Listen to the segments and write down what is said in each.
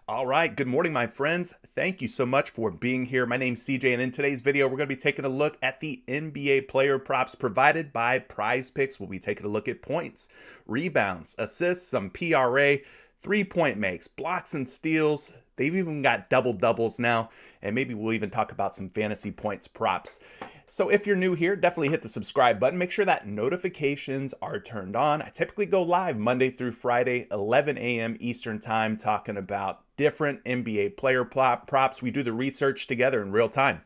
All right, good morning, my friends. Thank you so much for being here. My name's CJ, and in today's video, we're going to be taking a look at the NBA player props provided by PrizePicks. We'll be taking a look at points, rebounds, assists, some PRA, three-point makes, blocks and steals. They've even got double-doubles now, and maybe we'll even talk about some fantasy points props. So if you're new here, definitely hit the subscribe button. Make sure that notifications are turned on. I typically go live Monday through Friday, 11 a.m. Eastern time, talking about different NBA player props. We do the research together in real time.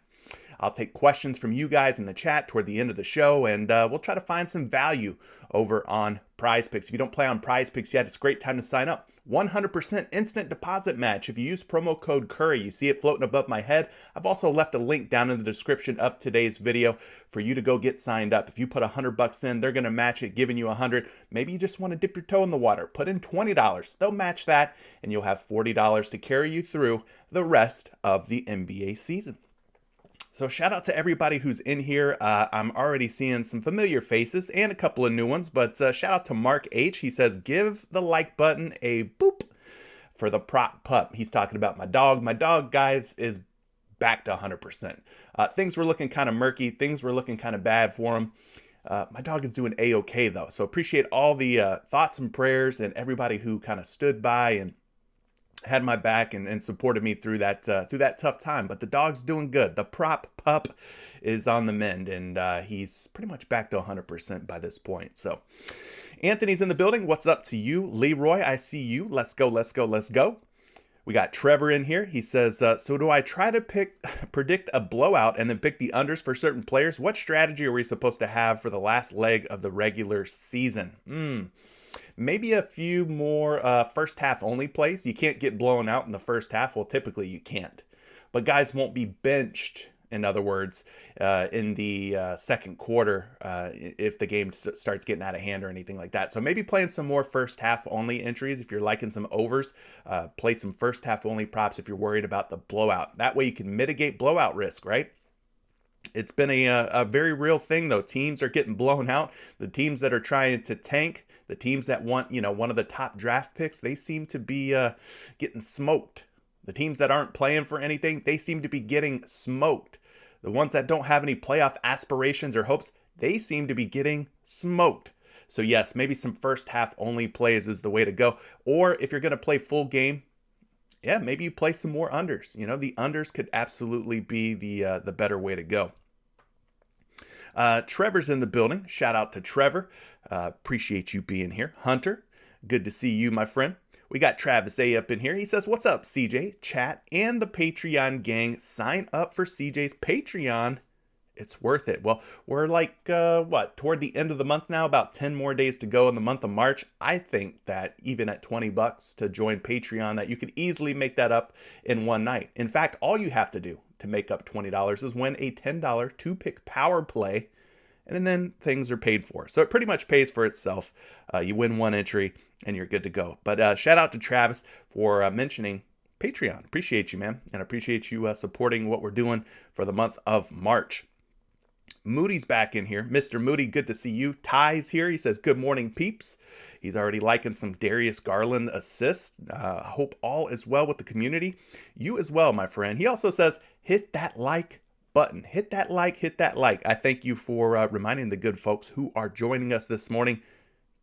I'll take questions from you guys in the chat toward the end of the show, and we'll try to find some value over on PrizePicks. If you don't play on PrizePicks yet, it's a great time to sign up. 100% instant deposit match. If you use promo code Curry, you see it floating above my head. I've also left a link down in the description of today's video for you to go get signed up. If you put $100 in, they're going to match it, giving you $100. Maybe you just want to dip your toe in the water. Put in $20. They'll match that, and you'll have $40 to carry you through the rest of the NBA season. So shout out to everybody who's in here. I'm already seeing some familiar faces and a couple of new ones, but shout out to Mark H. He says, give the like button a boop for the prop pup. He's talking about my dog. My dog, guys, is back to 100%. Things were looking kind of murky. Things were looking kind of bad for him. My dog is doing A-okay, though. So appreciate all the thoughts and prayers and everybody who kind of stood by and had my back and supported me through that tough time. But the dog's doing good. The prop pup is on the mend, and he's pretty much back to 100% by this point. So Anthony's in the building. What's up to you? Leroy, I see you. Let's go, let's go, let's go. We got Trevor in here. He says, so do I try to predict a blowout and then pick the unders for certain players? What strategy are we supposed to have for the last leg of the regular season? Maybe a few more first half only plays. You can't get blown out in the first half. Well, typically you can't. But guys won't be benched, in other words, in the second quarter if the game starts getting out of hand or anything like that. So maybe playing some more first half only entries if you're liking some overs. Play some first half only props if you're worried about the blowout. That way you can mitigate blowout risk, right? It's been a very real thing, though. Teams are getting blown out. The teams that are trying to tank, the teams that want, one of the top draft picks, they seem to be getting smoked. The teams that aren't playing for anything, they seem to be getting smoked. The ones that don't have any playoff aspirations or hopes, they seem to be getting smoked. So yes, maybe some first half only plays is the way to go. Or if you're going to play full game, yeah, maybe you play some more unders. The unders could absolutely be the better way to go. Trevor's in the building. Shout out to Trevor. Appreciate you being here. Hunter, good to see you, my friend. We got Travis A up in here. He says, what's up, CJ? Chat and the Patreon gang. Sign up for CJ's Patreon. It's worth it. Well, we're like, toward the end of the month now, about 10 more days to go in the month of March. I think that even at $20 to join Patreon, that you could easily make that up in one night. In fact, all you have to do to make up $20 is win a $10 two-pick power play, and then things are paid for. So it pretty much pays for itself. You win one entry, and you're good to go. But shout out to Travis for mentioning Patreon. Appreciate you, man, and appreciate you supporting what we're doing for the month of March. Moody's back in here. Mr. Moody, good to see you. Ty's here. He says, good morning, peeps. He's already liking some Darius Garland assists. Hope all is well with the community. You as well, my friend. He also says, hit that like button. Hit that like, hit that like. I thank you for reminding the good folks who are joining us this morning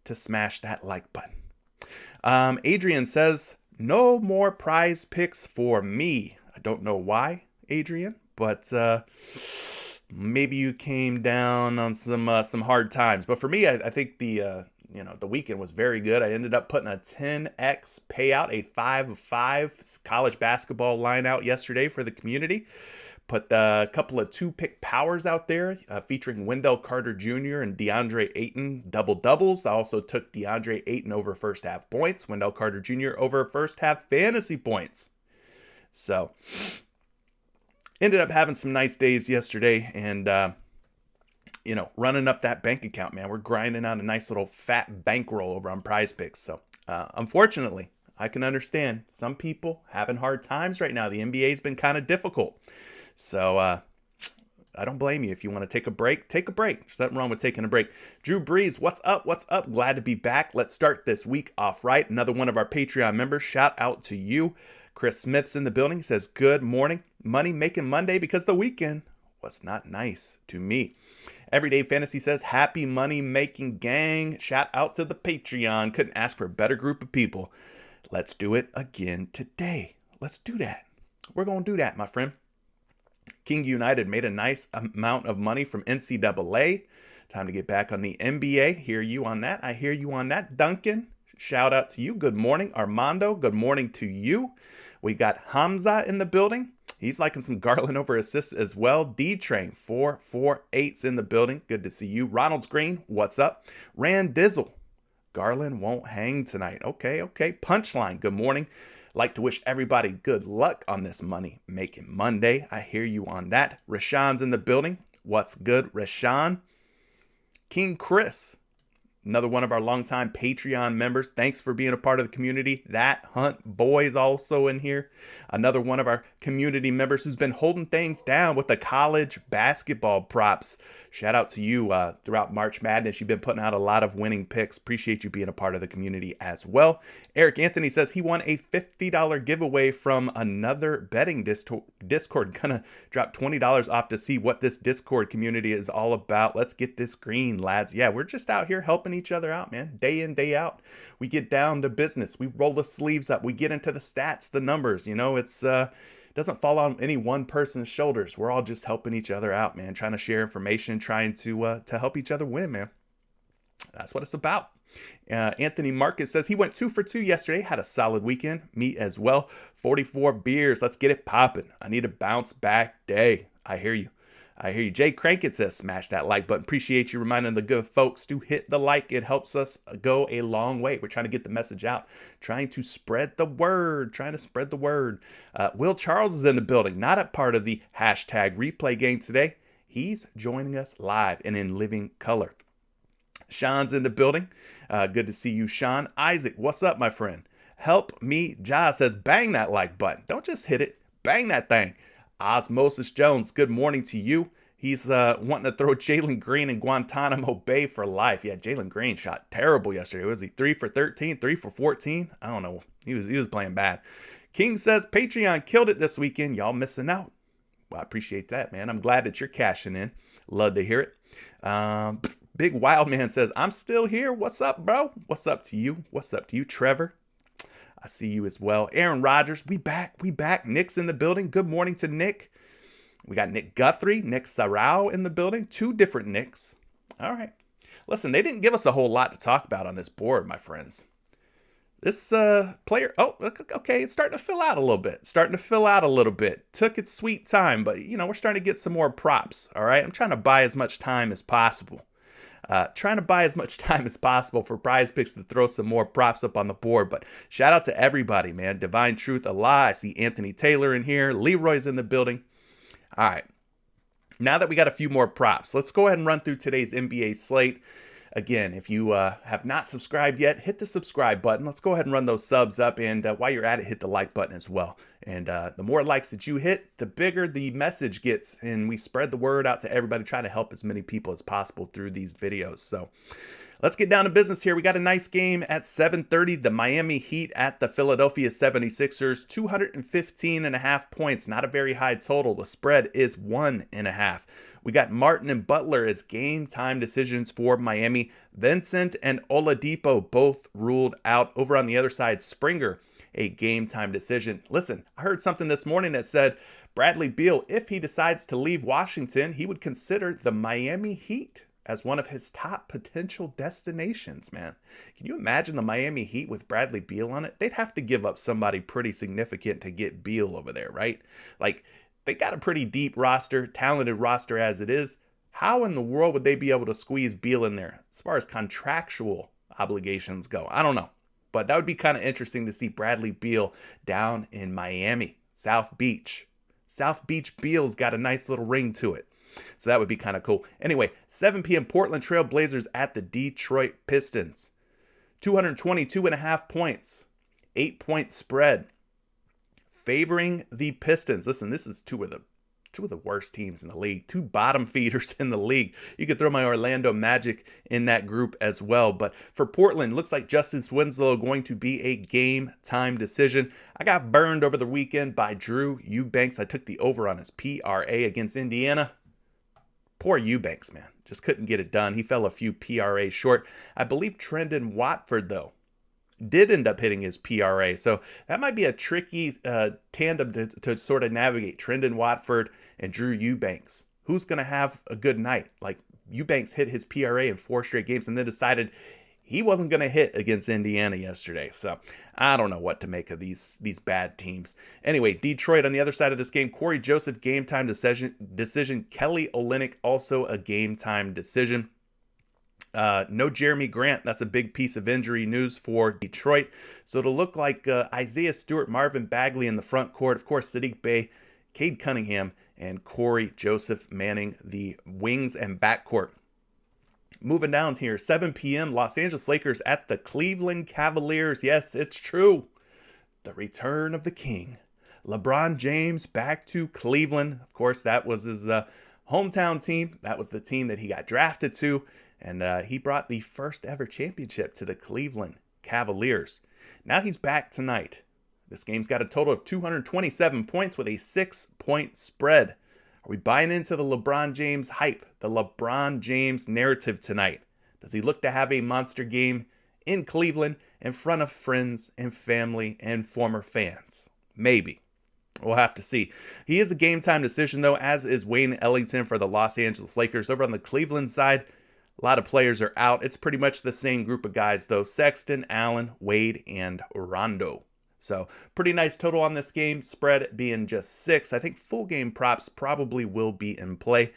to smash that like button. Adrian says, no more prize picks for me. I don't know why, Adrian, but maybe you came down on some hard times. But for me, I think the weekend was very good. I ended up putting a 10x payout, a 5 of 5 college basketball line out yesterday for the community. Put a couple of two-pick powers out there featuring Wendell Carter Jr. and DeAndre Ayton double-doubles. I also took DeAndre Ayton over first half points, Wendell Carter Jr. over first half fantasy points. So ended up having some nice days yesterday and, running up that bank account, man. We're grinding out a nice little fat bankroll over on PrizePicks. So, unfortunately, I can understand some people having hard times right now. The NBA's been kind of difficult. So, I don't blame you. If you want to take a break, take a break. There's nothing wrong with taking a break. Drew Breeze, what's up? What's up? Glad to be back. Let's start this week off right. Another one of our Patreon members. Shout out to you. Chris Smith's in the building. He says, good morning. Money making Monday because the weekend was not nice to me. Everyday Fantasy says, happy money making gang. Shout out to the Patreon. Couldn't ask for a better group of people. Let's do it again today. Let's do that. We're going to do that, my friend. King United made a nice amount of money from NCAA. Time to get back on the NBA. Hear you on that. I hear you on that. Duncan, shout out to you. Good morning. Armando, good morning to you. We got Hamza in the building. He's liking some Garland over assists as well. D-Train, 448's in the building. Good to see you. Ronald's Green, what's up? Rand Dizzle, Garland won't hang tonight. Okay. Punchline, good morning. Like to wish everybody good luck on this money making Monday. I hear you on that. Rashawn's in the building. What's good, Rashawn? King Chris, another one of our longtime Patreon members. Thanks for being a part of the community. That Hunt Boy's also in here. Another one of our community members who's been holding things down with the college basketball props. Shout out to you throughout March Madness. You've been putting out a lot of winning picks. Appreciate you being a part of the community as well. Eric Anthony says he won a $50 giveaway from another betting Discord. Gonna drop $20 off to see what this Discord community is all about. Let's get this green, lads. Yeah, we're just out here helping each other out, man. Day in, day out. We get down to business. We roll the sleeves up. We get into the stats, the numbers. You know, it's doesn't fall on any one person's shoulders. We're all just helping each other out, man. Trying to share information, trying to help each other win, man. That's what it's about. Anthony Marcus says he went 2 for 2 yesterday. Had a solid weekend. Me as well. 44 beers. Let's get it popping. I need a bounce back day. I hear you. Jay Crankett says, smash that like button. Appreciate you reminding the good folks to hit the like. It helps us go a long way. We're trying to get the message out, trying to spread the word, Will Charles is in the building, not a part of the hashtag replay game today. He's joining us live and in living color. Sean's in the building. Good to see you, Sean. Isaac, what's up, my friend? Help me. Ja says, bang that like button. Don't just hit it. Bang that thing. Osmosis Jones, good morning to you. He's wanting to throw Jalen Green in Guantanamo Bay for life. Yeah, Jalen Green shot terrible yesterday. Was he 3 for 13, 3 for 14? I don't know. He was playing bad. King says, Patreon killed it this weekend. Y'all missing out. Well, I appreciate that, man. I'm glad that you're cashing in. Love to hear it. Big Wild Man says, I'm still here. What's up, bro? What's up to you? What's up to you, Trevor? I see you as well. Aaron Rodgers, we back. Nick's in the building. Good morning to Nick. We got Nick Guthrie, Nick Sarau in the building. 2 different Nicks. All right. Listen, they didn't give us a whole lot to talk about on this board, my friends. This player, okay, it's starting to fill out a little bit. Took its sweet time, but, we're starting to get some more props, all right? I'm trying to buy as much time as possible. For PrizePicks to throw some more props up on the board. But shout out to everybody, man. Divine Truth Allah. I see Anthony Taylor in here. Leroy's in the building. All right. Now that we got a few more props, let's go ahead and run through today's NBA slate. Again, if you have not subscribed yet, hit the subscribe button. Let's go ahead and run those subs up. And while you're at it, hit the like button as well. And the more likes that you hit, the bigger the message gets. And we spread the word out to everybody, try to help as many people as possible through these videos. So let's get down to business here. We got a nice game at 7:30. The Miami Heat at the Philadelphia 76ers. 215.5 points. Not a very high total. The spread is 1.5. We got Martin and Butler as game time decisions for Miami. Vincent and Oladipo both ruled out. Over on the other side, Springer, a game time decision. Listen, I heard something this morning that said Bradley Beal, if he decides to leave Washington, he would consider the Miami Heat as one of his top potential destinations, man. Can you imagine the Miami Heat with Bradley Beal on it? They'd have to give up somebody pretty significant to get Beal over there, right? Like, they got a pretty deep roster, talented roster as it is. How in the world would they be able to squeeze Beal in there as far as contractual obligations go? I don't know. But that would be kind of interesting to see Bradley Beal down in Miami, South Beach. South Beach Beal's got a nice little ring to it. So that would be kind of cool. Anyway, 7 p.m. Portland Trail Blazers at the Detroit Pistons. 222.5 points. 8-point spread. Favoring the Pistons. Listen, this is two of the two of the worst teams in the league, two bottom feeders in the league. You could throw my Orlando Magic in that group as well. But for Portland, looks like Justice Winslow going to be a game time decision. I got burned over the weekend by Drew Eubanks. I took the over on his PRA against Indiana. Poor Eubanks, man. Just couldn't get it done. He fell a few PRAs short. I believe Trendon Watford, though, did end up hitting his PRA. So that might be a tricky tandem to sort of navigate. Trendon Watford and Drew Eubanks. Who's going to have a good night? Like, Eubanks hit his PRA in 4 straight games and then decided he wasn't going to hit against Indiana yesterday. So I don't know what to make of these bad teams. Anyway, Detroit on the other side of this game, Corey Joseph, game time decision. Kelly Olynyk, also a game time decision. No Jeremy Grant. That's a big piece of injury news for Detroit. So it'll look like Isaiah Stewart, Marvin Bagley in the front court. Of course, Sadiq Bey, Cade Cunningham, and Corey Joseph manning the wings and backcourt. Moving down here, 7 p.m., Los Angeles Lakers at the Cleveland Cavaliers. Yes, it's true. The return of the king. LeBron James back to Cleveland. Of course, that was his hometown team. That was the team that he got drafted to. And he brought the first ever championship to the Cleveland Cavaliers. Now he's back tonight. This game's got a total of 227 points with a 6-point spread. Are we buying into the LeBron James hype, the LeBron James narrative tonight? Does he look to have a monster game in Cleveland in front of friends and family and former fans? Maybe. We'll have to see. He is a game time decision, though, as is Wayne Ellington for the Los Angeles Lakers. Over on the Cleveland side, a lot of players are out. It's pretty much the same group of guys, though. Sexton, Allen, Wade, and Rondo. So pretty nice total on this game, spread being just 6. I think full game props probably will be in play.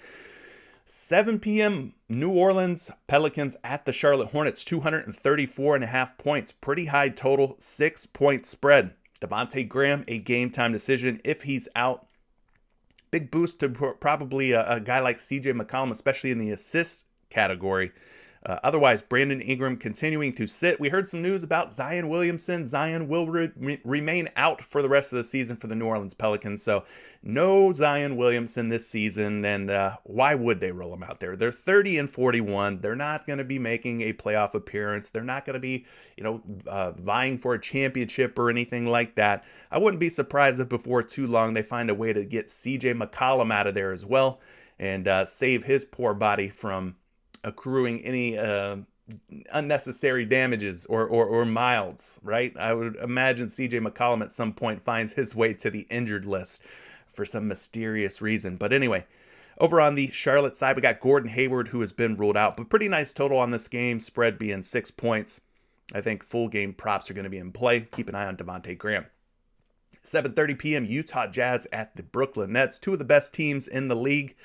7 p.m. New Orleans Pelicans at the Charlotte Hornets, 234.5 points. Pretty high total, 6-point spread. Devontae Graham, a game time decision if he's out. Big boost to probably a guy like CJ McCollum, especially in the assists category. Otherwise, Brandon Ingram continuing to sit. We heard some news about Zion Williamson. Zion will remain out for the rest of the season for the New Orleans Pelicans. So no Zion Williamson this season. And why would they roll him out there? They're 30-41. They're not going to be making a playoff appearance. They're not going to be, vying for a championship or anything like that. I wouldn't be surprised if before too long they find a way to get CJ McCollum out of there as well and save his poor body from accruing any unnecessary damages or milds, right? I would imagine CJ McCollum at some point finds his way to the injured list for some mysterious reason. But anyway, over on the Charlotte side, we got Gordon Hayward, who has been ruled out, but pretty nice total on this game, spread being 6 points. I think full game props are going to be in play. Keep an eye on Devontae Graham. 7:30 p.m. Utah Jazz at the Brooklyn Nets, two of the best teams in the league.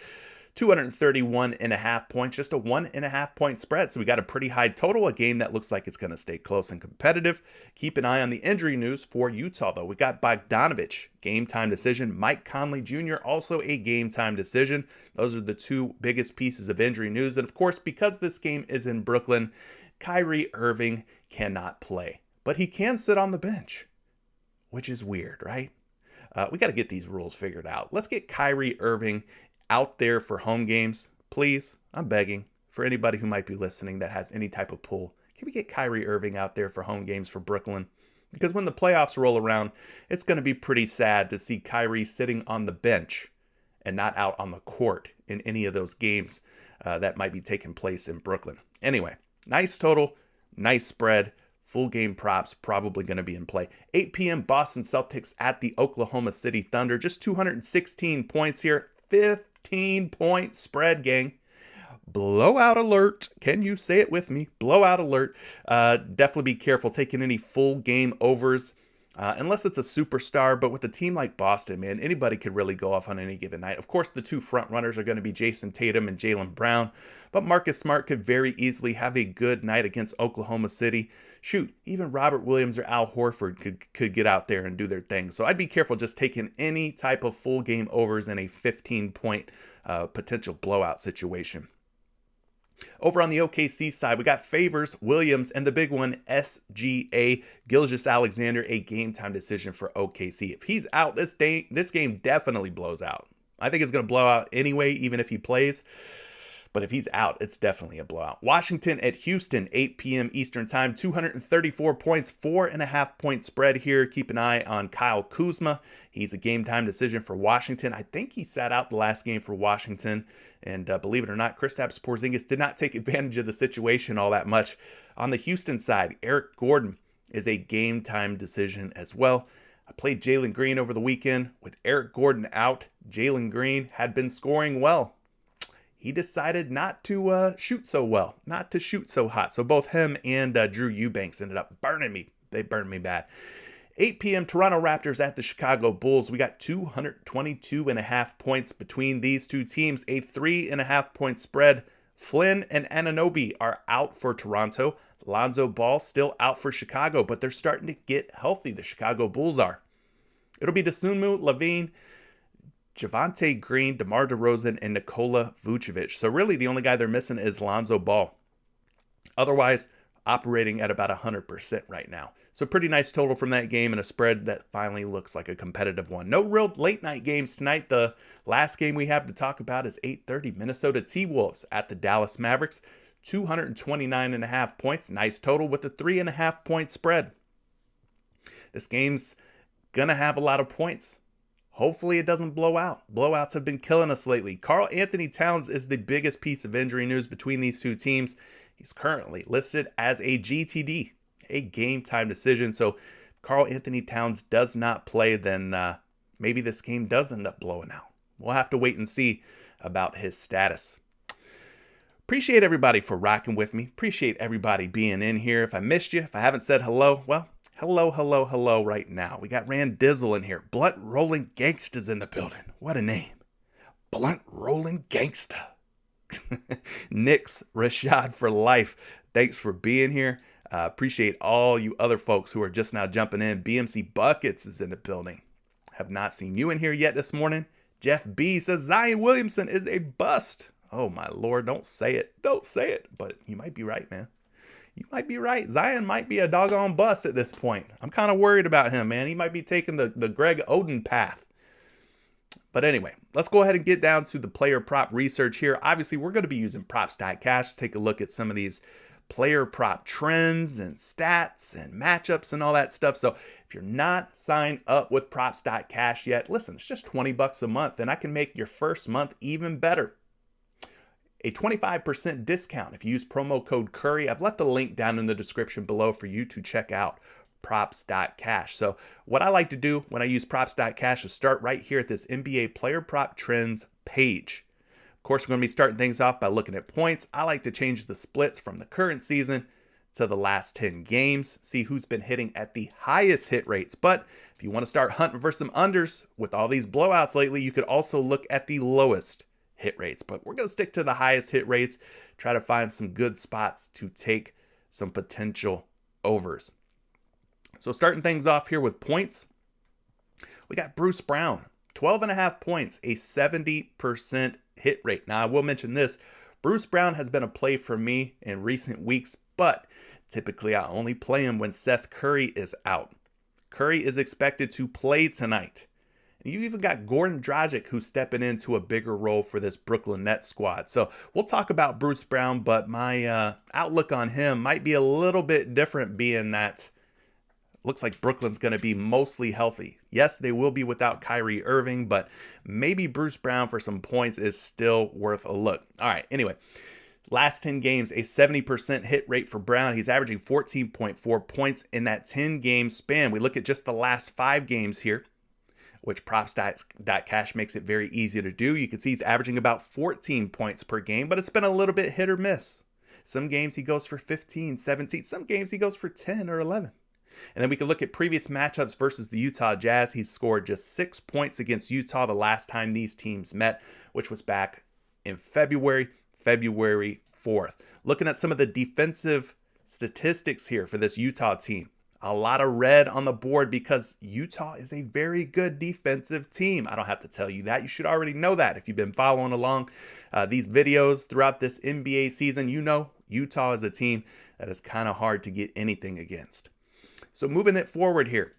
231.5 points, just a 1.5 point spread. So we got a pretty high total, a game that looks like it's going to stay close and competitive. Keep an eye on the injury news for Utah, though. We got Bogdanovich, game time decision. Mike Conley Jr., also a game time decision. Those are the two biggest pieces of injury news. And of course, because this game is in Brooklyn, Kyrie Irving cannot play, but he can sit on the bench, which is weird, right? We got to get these rules figured out. Let's get Kyrie Irving out there for home games, please. I'm begging for anybody who might be listening that has any type of pull. Can we get Kyrie Irving out there for home games for Brooklyn? Because when the playoffs roll around, it's going to be pretty sad to see Kyrie sitting on the bench and not out on the court in any of those games that might be taking place in Brooklyn. Anyway, nice total, nice spread. Full game props probably going to be in play. 8 p.m. Boston Celtics at the Oklahoma City Thunder. Just 216 points here. 15-point spread, gang. Blowout alert. Can you say it with me? Blowout alert. Definitely be careful taking any full game overs unless it's a superstar. But with a team like Boston, man, anybody could really go off on any given night. Of course, the two front runners are going to be Jason Tatum and Jaylen Brown. But Marcus Smart could very easily have a good night against Oklahoma City. Shoot, even Robert Williams or Al Horford could get out there and do their thing. So I'd be careful just taking any type of full game overs in a 15-point potential blowout situation. Over on the OKC side, we got Favors, Williams, and the big one, SGA, Gilgeous-Alexander, a game time decision for OKC. If he's out, this game definitely blows out. I think it's going to blow out anyway, even if he plays. But if he's out, it's definitely a blowout. Washington at Houston, 8 p.m. Eastern time, 234 points, 4.5-point spread here. Keep an eye on Kyle Kuzma. He's a game-time decision for Washington. I think he sat out the last game for Washington. And believe it or not, Kristaps Porzingis did not take advantage of the situation all that much. On the Houston side, Eric Gordon is a game-time decision as well. I played Jalen Green over the weekend. With Eric Gordon out, Jalen Green had been scoring well. He decided not to shoot so well, not to shoot so hot. So both him and Drew Eubanks ended up burning me. They burned me bad. 8 p.m. Toronto Raptors at the Chicago Bulls. We got 222.5 points between these two teams, a 3.5-point spread. Flynn and Anunoby are out for Toronto. Lonzo Ball still out for Chicago, but they're starting to get healthy. The Chicago Bulls are. It'll be Dosunmu, Levine, Javonte Green, DeMar DeRozan, and Nikola Vucevic. So really the only guy they're missing is Lonzo Ball. Otherwise, operating at about 100% right now. So pretty nice total from that game and a spread that finally looks like a competitive one. No real late night games tonight. The last game we have to talk about is 8:30 Minnesota T-Wolves at the Dallas Mavericks. 229.5 points. Nice total with a 3.5-point spread. This game's going to have a lot of points. Hopefully it doesn't blow out. Blowouts have been killing us lately. Karl Anthony Towns is the biggest piece of injury news between these two teams. He's currently listed as a GTD, a game time decision. So if Karl Anthony Towns does not play, then maybe this game does end up blowing out. We'll have to wait and see about his status. Appreciate everybody for rocking with me. Appreciate everybody being in here. If I missed you, if I haven't said hello, well, hello right now. We got Rand Dizzle in here. Blunt Rolling Gangsta's in the building. What a name. Blunt Rolling Gangsta. Nix Rashad for life. Thanks for being here. Appreciate all you other folks who are just now jumping in. BMC Buckets is in the building. Have not seen you in here yet this morning. Jeff B says Zion Williamson is a bust. Oh my Lord, don't say it. Don't say it. But you might be right, man. You might be right. Zion might be a doggone bust at this point. I'm kind of worried about him, man. He might be taking the Greg Oden path. But anyway, let's go ahead and get down to the player prop research here. Obviously, we're going to be using Props.cash to take a look at some of these player prop trends and stats and matchups and all that stuff. So if you're not signed up with Props.cash yet, listen, it's just $20 a month, and I can make your first month even better. A 25% discount if you use promo code Curry. I've left a link down in the description below for you to check out Props.cash. So what I like to do when I use Props.cash is start right here at this NBA player prop trends page. Of course, we're going to be starting things off by looking at points. I like to change the splits from the current season to the last 10 games, see who's been hitting at the highest hit rates. But if you want to start hunting for some unders with all these blowouts lately, you could also look at the lowest hit rates, but we're going to stick to the highest hit rates, try to find some good spots to take some potential overs. So starting things off here with points, we got Bruce Brown, 12.5 points, a 70% hit rate. Now I will mention this, Bruce Brown has been a play for me in recent weeks, but typically I only play him when Seth Curry is out. Curry is expected to play tonight. You even got Goran Dragic who's stepping into a bigger role for this Brooklyn Nets squad. So we'll talk about Bruce Brown, but my outlook on him might be a little bit different, being that looks like Brooklyn's going to be mostly healthy. Yes, they will be without Kyrie Irving, but maybe Bruce Brown for some points is still worth a look. All right, anyway, last 10 games, a 70% hit rate for Brown. He's averaging 14.4 points in that 10-game span. We look at just the last 5 games here, which Props.cash makes it very easy to do. You can see he's averaging about 14 points per game, but it's been a little bit hit or miss. Some games he goes for 15, 17. Some games he goes for 10 or 11. And then we can look at previous matchups versus the Utah Jazz. He's scored just 6 points against Utah the last time these teams met, which was back in February 4th. Looking at some of the defensive statistics here for this Utah team. A lot of red on the board because Utah is a very good defensive team. I don't have to tell you that. You should already know that if you've been following along these videos throughout this NBA season. You know Utah is a team that is kind of hard to get anything against. So moving it forward here,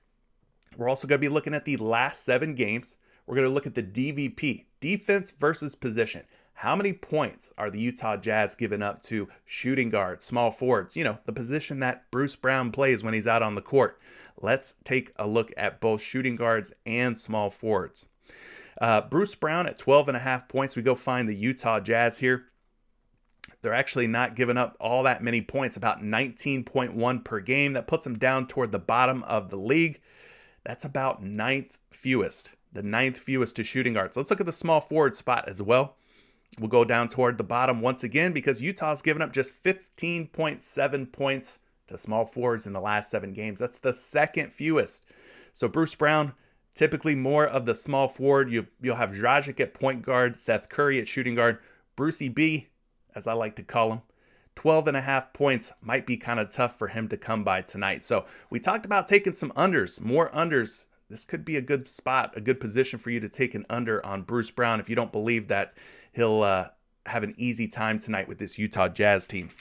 we're also going to be looking at the last 7 games. We're going to look at the DVP, defense versus position. How many points are the Utah Jazz giving up to shooting guards, small forwards, the position that Bruce Brown plays when he's out on the court? Let's take a look at both shooting guards and small forwards. Bruce Brown at 12.5 points. We go find the Utah Jazz here. They're actually not giving up all that many points, about 19.1 per game. That puts them down toward the bottom of the league. That's about the ninth fewest to shooting guards. Let's look at the small forward spot as well. We'll go down toward the bottom once again because Utah's given up just 15.7 points to small forwards in the last 7 games. That's the second fewest. So Bruce Brown, typically more of the small forward. You'll have Dragic at point guard, Seth Curry at shooting guard. Brucey B, as I like to call him, 12.5 points might be kind of tough for him to come by tonight. So we talked about taking some unders, more unders. This could be a good spot, a good position for you to take an under on Bruce Brown if you don't believe that he'll have an easy time tonight with this Utah Jazz team.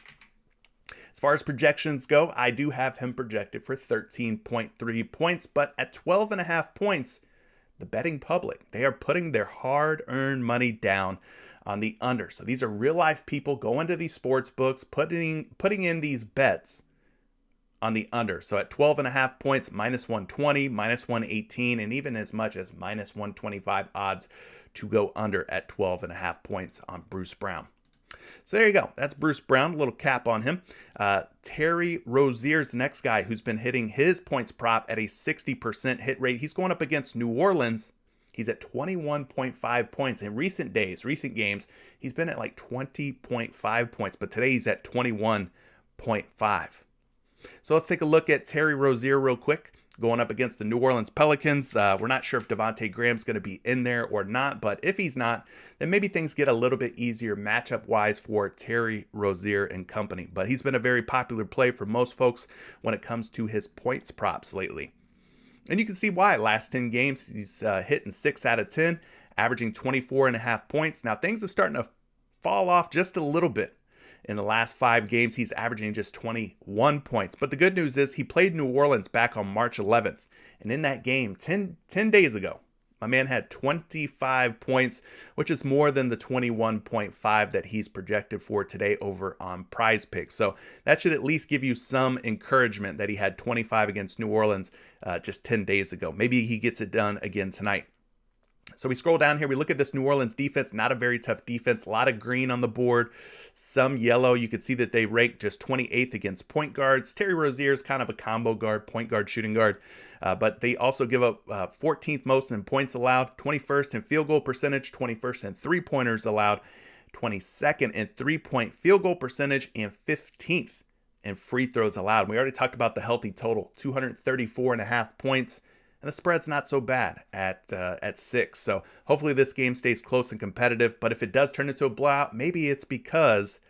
As far as projections go, I do have him projected for 13.3 points, but at 12.5 points, the betting public, they are putting their hard-earned money down on the under. So these are real-life people going to these sports books, putting in these bets on the under. So at 12.5 points, minus 120, minus 118, and even as much as minus 125 odds to go under at 12.5 points on Bruce Brown. So there you go. That's Bruce Brown, a little cap on him. Terry Rozier's the next guy who's been hitting his points prop at a 60% hit rate. He's going up against New Orleans. He's at 21.5 points. In recent games, he's been at like 20.5 points, but today he's at 21.5. So let's take a look at Terry Rozier real quick, going up against the New Orleans Pelicans. We're not sure if Devontae Graham's going to be in there or not, but if he's not, then maybe things get a little bit easier matchup-wise for Terry Rozier and company. But he's been a very popular play for most folks when it comes to his points props lately. And you can see why. Last 10 games, he's hitting 6 out of 10, averaging 24.5 points. Now, things are starting to fall off just a little bit. In the last 5 games, he's averaging just 21 points. But the good news is he played New Orleans back on March 11th. And in that game, 10 days ago, my man had 25 points, which is more than the 21.5 that he's projected for today over on PrizePicks. So that should at least give you some encouragement that he had 25 against New Orleans just 10 days ago. Maybe he gets it done again tonight. So we scroll down here, we look at this New Orleans defense, not a very tough defense, a lot of green on the board, some yellow. You can see that they rank just 28th against point guards. Terry Rozier is kind of a combo guard, point guard, shooting guard, but they also give up 14th most in points allowed, 21st in field goal percentage, 21st in three-pointers allowed, 22nd in three-point field goal percentage, and 15th in free throws allowed. We already talked about the healthy total, 234.5 points. And the spread's not so bad at 6. So hopefully this game stays close and competitive. But if it does turn into a blowout, maybe it's because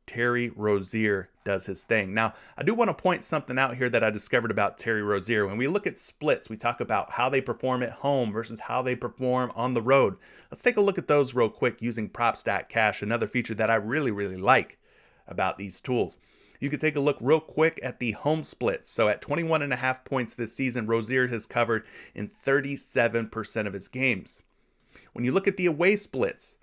Terry Rozier does his thing. Now, I do want to point something out here that I discovered about Terry Rozier. When we look at splits, we talk about how they perform at home versus how they perform on the road. Let's take a look at those real quick using PropStatCash, another feature that I really, really like about these tools. You can take a look real quick at the home splits. So at 21.5 points this season, Rozier has covered in 37% of his games. When you look at the away splits,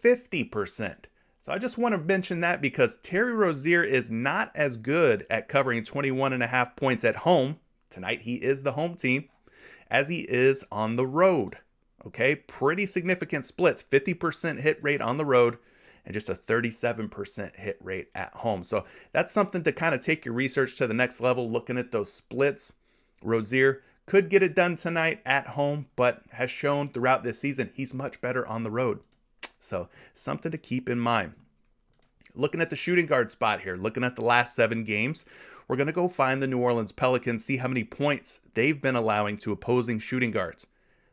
50%. So I just want to mention that because Terry Rozier is not as good at covering 21.5 points at home. Tonight he is the home team, as he is on the road. Okay, pretty significant splits, 50% hit rate on the road, and just a 37% hit rate at home. So that's something to kind of take your research to the next level, looking at those splits. Rozier could get it done tonight at home, but has shown throughout this season he's much better on the road. So something to keep in mind. Looking at the shooting guard spot here, looking at the last 7 games, we're going to go find the New Orleans Pelicans, see how many points they've been allowing to opposing shooting guards.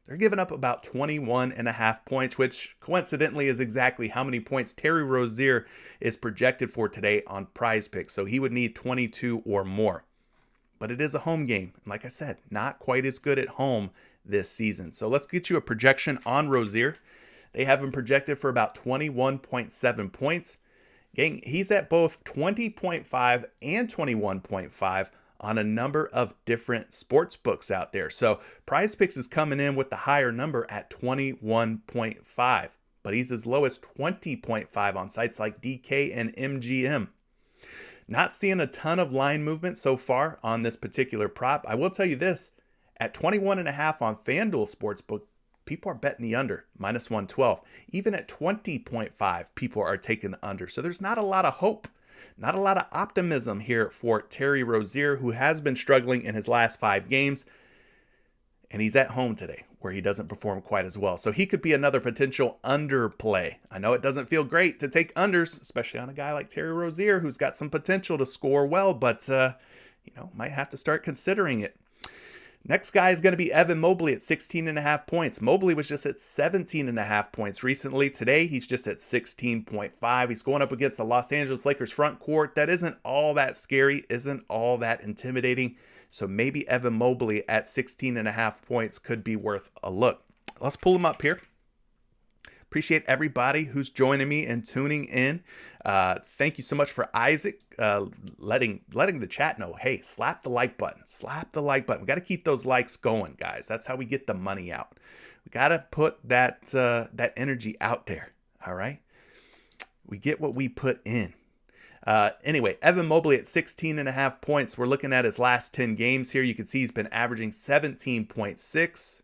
They're giving up about 21.5 points, which coincidentally is exactly how many points Terry Rozier is projected for today on PrizePicks. So he would need 22 or more. But it is a home game. And like I said, not quite as good at home this season. So let's get you a projection on Rozier. They have him projected for about 21.7 points. Gang, he's at both 20.5 and 21.5 on a number of different sports books out there. So PrizePicks is coming in with the higher number at 21.5, but he's as low as 20.5 on sites like DK and MGM. Not seeing a ton of line movement so far on this particular prop. I will tell you this, at 21.5 on FanDuel Sportsbook, people are betting the under, minus 112. Even at 20.5, people are taking the under. So there's not a lot of hope, not a lot of optimism here for Terry Rozier, who has been struggling in his last 5 games. And he's at home today, where he doesn't perform quite as well. So he could be another potential underplay. I know it doesn't feel great to take unders, especially on a guy like Terry Rozier, who's got some potential to score well, but might have to start considering it. Next guy is going to be Evan Mobley at 16.5 points. Mobley was just at 17.5 points recently. Today, he's just at 16.5. He's going up against the Los Angeles Lakers front court. That isn't all that scary, isn't all that intimidating. So maybe Evan Mobley at 16.5 points could be worth a look. Let's pull him up here. Appreciate everybody who's joining me and tuning in. Thank you so much for Isaac letting the chat know, hey, slap the like button. Slap the like button. We got to keep those likes going, guys. That's how we get the money out. We got to put that energy out there, all right? We get what we put in. Anyway, Evan Mobley at 16.5 points. We're looking at his last 10 games here. You can see he's been averaging 17.6.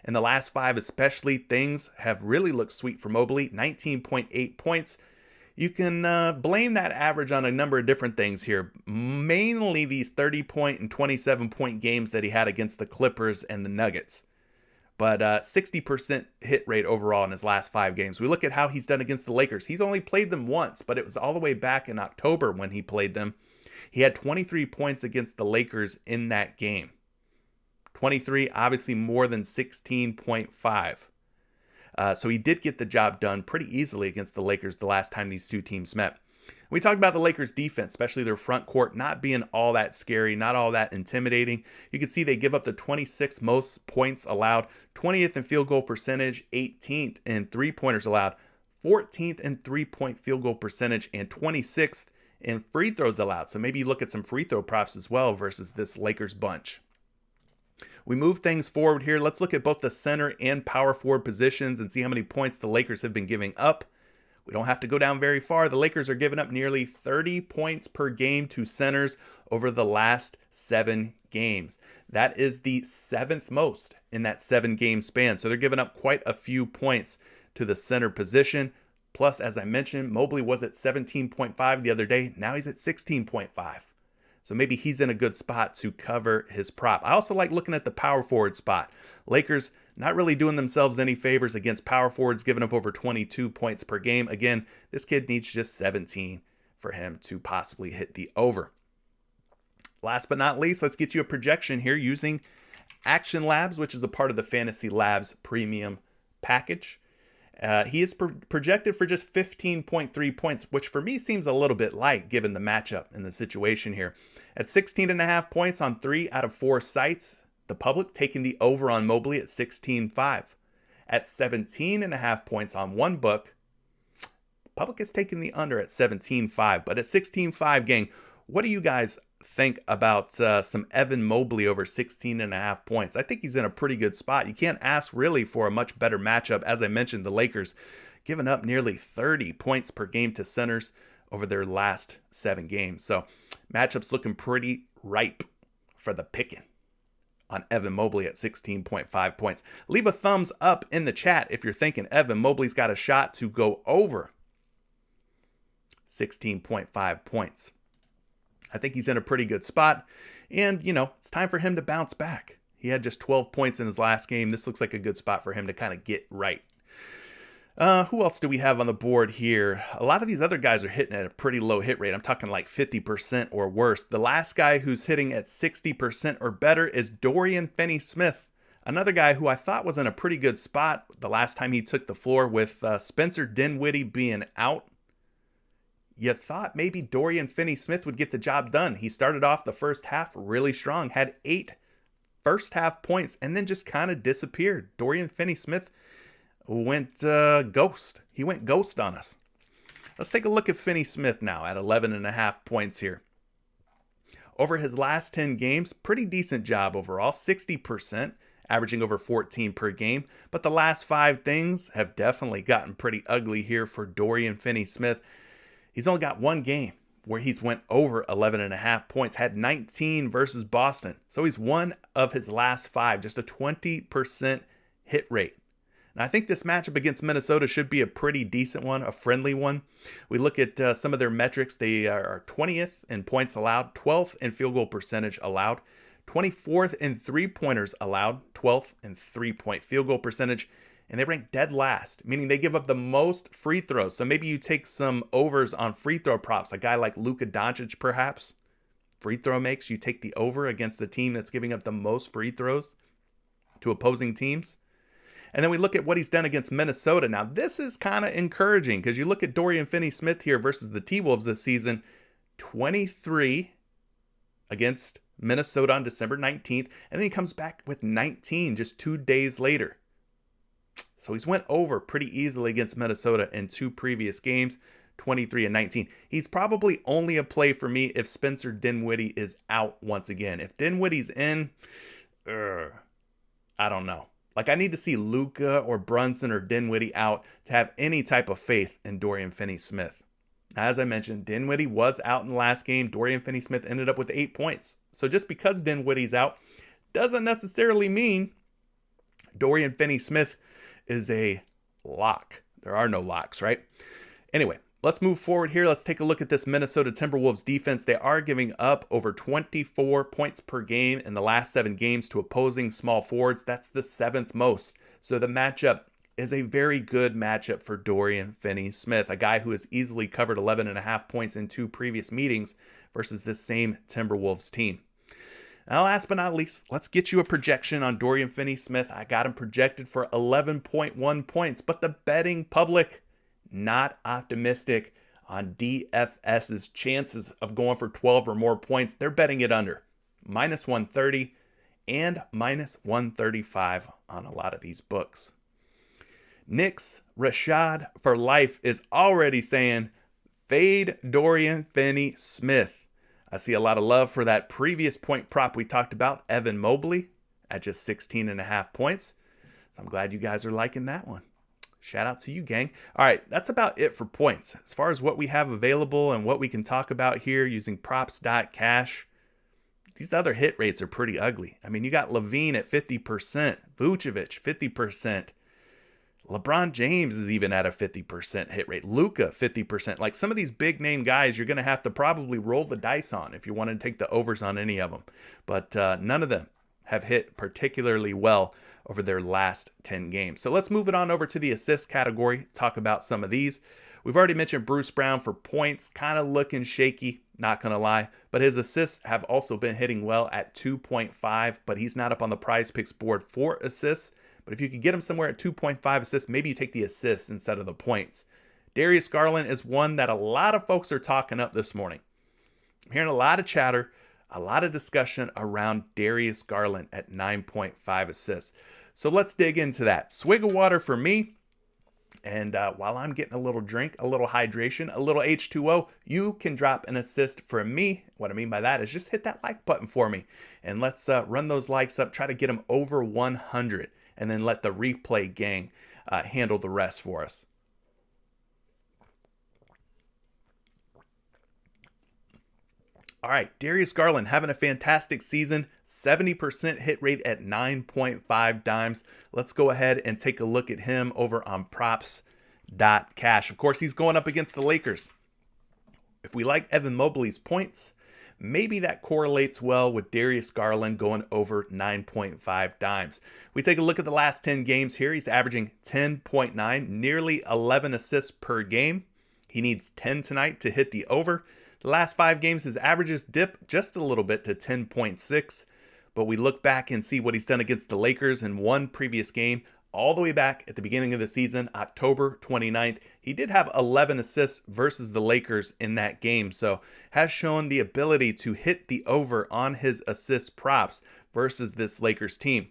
In the last 5 especially, things have really looked sweet for Mobley. 19.8 points. You can blame that average on a number of different things here. Mainly these 30-point and 27-point games that he had against the Clippers and the Nuggets. But 60% hit rate overall in his last 5 games. We look at how he's done against the Lakers. He's only played them once, but it was all the way back in October when he played them. He had 23 points against the Lakers in that game. 23, obviously more than 16.5. So he did get the job done pretty easily against the Lakers the last time these two teams met. We talked about the Lakers defense, especially their front court not being all that scary, not all that intimidating. You can see they give up the 26th most points allowed, 20th in field goal percentage, 18th in three-pointers allowed, 14th in three-point field goal percentage, and 26th in free throws allowed. So maybe you look at some free throw props as well versus this Lakers bunch. We move things forward here. Let's look at both the center and power forward positions and see how many points the Lakers have been giving up. We don't have to go down very far. The Lakers are giving up nearly 30 points per game to centers over the last 7 games. That is the 7th most in that 7-game span. So they're giving up quite a few points to the center position. Plus, as I mentioned, Mobley was at 17.5 the other day. Now he's at 16.5. So maybe he's in a good spot to cover his prop. I also like looking at the power forward spot. Lakers not really doing themselves any favors against power forwards, giving up over 22 points per game. Again, this kid needs just 17 for him to possibly hit the over. Last but not least, let's get you a projection here using Action Labs, which is a part of the Fantasy Labs premium package. He is projected for just 15.3 points, which for me seems a little bit light given the matchup and the situation here. At 16.5 points on 3 out of 4 sites, the public taking the over on Mobley at 16.5. At 17.5 points on one book, the public is taking the under at 17.5. But at 16.5, gang, what do you guys think about some Evan Mobley over 16.5 points? I think he's in a pretty good spot. You can't ask really for a much better matchup. As I mentioned, the Lakers giving up nearly 30 points per game to centers over their last 7 games. So matchup's looking pretty ripe for the picking on Evan Mobley at 16.5 points. Leave a thumbs up in the chat if you're thinking Evan Mobley's got a shot to go over 16.5 points. I think he's in a pretty good spot. And, it's time for him to bounce back. He had just 12 points in his last game. This looks like a good spot for him to kind of get right. Who else do we have on the board here? A lot of these other guys are hitting at a pretty low hit rate. I'm talking like 50% or worse. The last guy who's hitting at 60% or better is Dorian Finney-Smith. Another guy who I thought was in a pretty good spot the last time he took the floor with Spencer Dinwiddie being out. You thought maybe Dorian Finney-Smith would get the job done. He started off the first half really strong, had 8 first half points, and then just kind of disappeared. Dorian Finney-Smith went ghost. He went ghost on us. Let's take a look at Finney-Smith now at 11.5 points here. Over his last 10 games, pretty decent job overall, 60%, averaging over 14 per game. But the last 5 things have definitely gotten pretty ugly here for Dorian Finney-Smith. He's only got one game where he's went over 11.5 points, had 19 versus Boston. So he's one of his last 5, just a 20% hit rate. And I think this matchup against Minnesota should be a pretty decent one, a friendly one. We look at some of their metrics. They are 20th in points allowed, 12th in field goal percentage allowed, 24th in three-pointers allowed, 12th in three-point field goal percentage, and they rank dead last, meaning they give up the most free throws. So maybe you take some overs on free throw props, a guy like Luka Doncic perhaps. Free throw makes, you take the over against the team that's giving up the most free throws to opposing teams. And then we look at what he's done against Minnesota. Now, this is kind of encouraging because you look at Dorian Finney-Smith here versus the T-Wolves this season. 23 against Minnesota on December 19th. And then he comes back with 19 just 2 days later. So he's went over pretty easily against Minnesota in 2 previous games, 23 and 19. He's probably only a play for me if Spencer Dinwiddie is out once again. If Dinwiddie's in, I don't know. Like, I need to see Luka or Brunson or Dinwiddie out to have any type of faith in Dorian Finney-Smith. As I mentioned, Dinwiddie was out in the last game. Dorian Finney-Smith ended up with 8 points. So just because Dinwiddie's out doesn't necessarily mean Dorian Finney-Smith is a lock. There are no locks, right? Anyway, let's move forward here. Let's take a look at this Minnesota Timberwolves defense. They are giving up over 24 points per game in the last 7 games to opposing small forwards. That's the 7th most. So the matchup is a very good matchup for Dorian Finney-Smith, a guy who has easily covered 11.5 points in 2 previous meetings versus this same Timberwolves team. Now, last but not least, let's get you a projection on Dorian Finney-Smith. I got him projected for 11.1 points, but the betting public not optimistic on DFS's chances of going for 12 or more points. They're betting it under minus 130 and minus 135 on a lot of these books. Nick's Rashad for life is already saying fade Dorian Finney-Smith. I see a lot of love for that previous point prop we talked about, Evan Mobley at just 16.5 points. So I'm glad you guys are liking that one. Shout out to you, gang. All right, that's about it for points. As far as what we have available and what we can talk about here using props.cash, these other hit rates are pretty ugly. I mean, you got Levine at 50%, Vucevic 50%. LeBron James is even at a 50% hit rate. Luka 50%. Like, some of these big name guys you're going to have to probably roll the dice on if you want to take the overs on any of them. But none of them have hit particularly well over their last 10 games. So let's move it on over to the assist category, talk about some of these. We've already mentioned Bruce Brown for points, kind of looking shaky, not going to lie. But his assists have also been hitting well at 2.5, but he's not up on the PrizePicks board for assists. But if you could get him somewhere at 2.5 assists, maybe you take the assists instead of the points. Darius Garland is one that a lot of folks are talking up this morning. I'm hearing a lot of chatter, a lot of discussion around Darius Garland at 9.5 assists. So let's dig into that. Swig of water for me. And while I'm getting a little drink, a little hydration, a little H2O, you can drop an assist for me. What I mean by that is just hit that like button for me. And let's run those likes up, try to get them over 100. And then let the replay gang handle the rest for us. All right, Darius Garland having a fantastic season, 70% hit rate at 9.5 dimes. Let's go ahead and take a look at him over on props.cash. Of course, he's going up against the Lakers. If we like Evan Mobley's points, maybe that correlates well with Darius Garland going over 9.5 dimes. We take a look at the last 10 games here. He's averaging 10.9, nearly 11 assists per game. He needs 10 tonight to hit the over. The last 5 games, his averages dip just a little bit to 10.6. But we look back and see what he's done against the Lakers in one previous game. All the way back at the beginning of the season, October 29th, he did have 11 assists versus the Lakers in that game. So has shown the ability to hit the over on his assist props versus this Lakers team.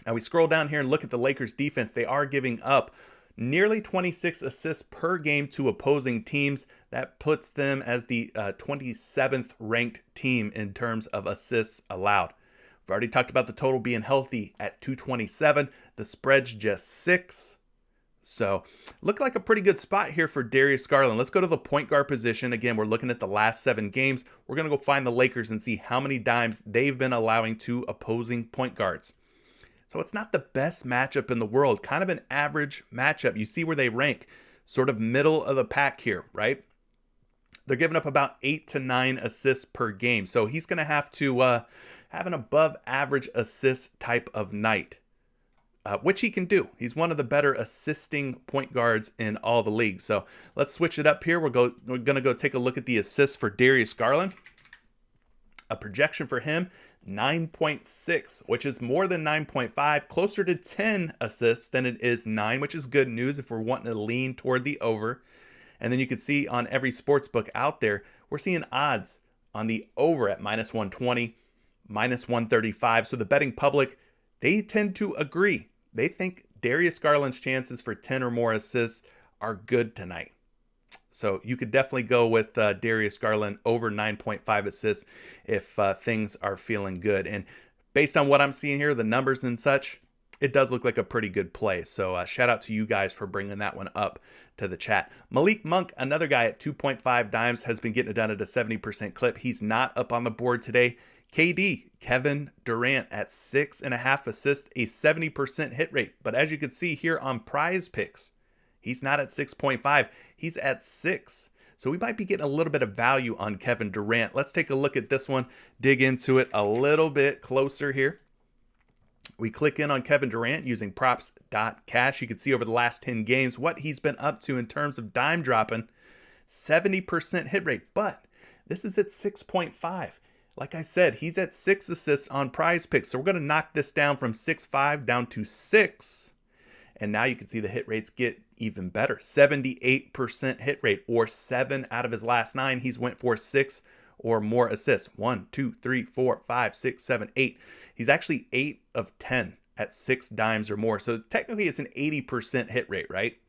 Now we scroll down here and look at the Lakers defense. They are giving up nearly 26 assists per game to opposing teams. That puts them as the 27th ranked team in terms of assists allowed. We've already talked about the total being healthy at 227. The spread's just 6. So look like a pretty good spot here for Darius Garland. Let's go to the point guard position. Again, we're looking at the last 7 games. We're going to go find the Lakers and see how many dimes they've been allowing to opposing point guards. So it's not the best matchup in the world, kind of an average matchup. You see where they rank, sort of middle of the pack here, right? They're giving up about 8 to 9 assists per game. So he's going to have to have an above average assist type of night. Which he can do. He's one of the better assisting point guards in all the leagues. So let's switch it up here. We're going to go take a look at the assists for Darius Garland. A projection for him, 9.6, which is more than 9.5, closer to 10 assists than it is 9, which is good news if we're wanting to lean toward the over. And then you can see on every sports book out there, we're seeing odds on the over at minus 120, minus 135. So the betting public, they tend to agree. They think Darius Garland's chances for 10 or more assists are good tonight. So you could definitely go with Darius Garland over 9.5 assists if things are feeling good. And based on what I'm seeing here, the numbers and such, it does look like a pretty good play. So shout out to you guys for bringing that one up to the chat. Malik Monk, another guy at 2.5 dimes, has been getting it done at a 70% clip. He's not up on the board today. KD, Kevin Durant at 6.5 assists, a 70% hit rate. But as you can see here on PrizePicks, he's not at 6.5. He's at 6. So we might be getting a little bit of value on Kevin Durant. Let's take a look at this one, dig into it a little bit closer here. We click in on Kevin Durant using props.cash. You can see over the last 10 games what he's been up to in terms of dime dropping. 70% hit rate, but this is at 6.5. Like I said, he's at 6 assists on PrizePicks. So we're going to knock this down from 6.5 down to 6. And now you can see the hit rates get even better. 78% hit rate, or 7 out of his last 9. He's went for 6 or more assists. 1, 2, 3, 4, 5, 6, 7, 8. He's actually 8 of 10 at 6 dimes or more. So technically it's an 80% hit rate, right?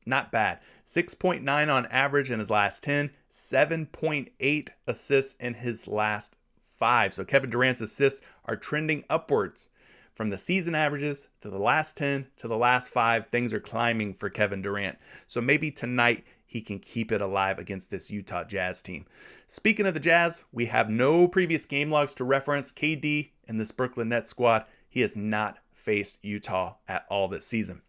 Not bad. 6.9 on average in his last 10, 7.8 assists in his last 5. So Kevin Durant's assists are trending upwards. From the season averages to the last 10 to the last 5, things are climbing for Kevin Durant. So maybe tonight he can keep it alive against this Utah Jazz team. Speaking of the Jazz, we have no previous game logs to reference. KD and this Brooklyn Nets squad, he has not faced Utah at all this season.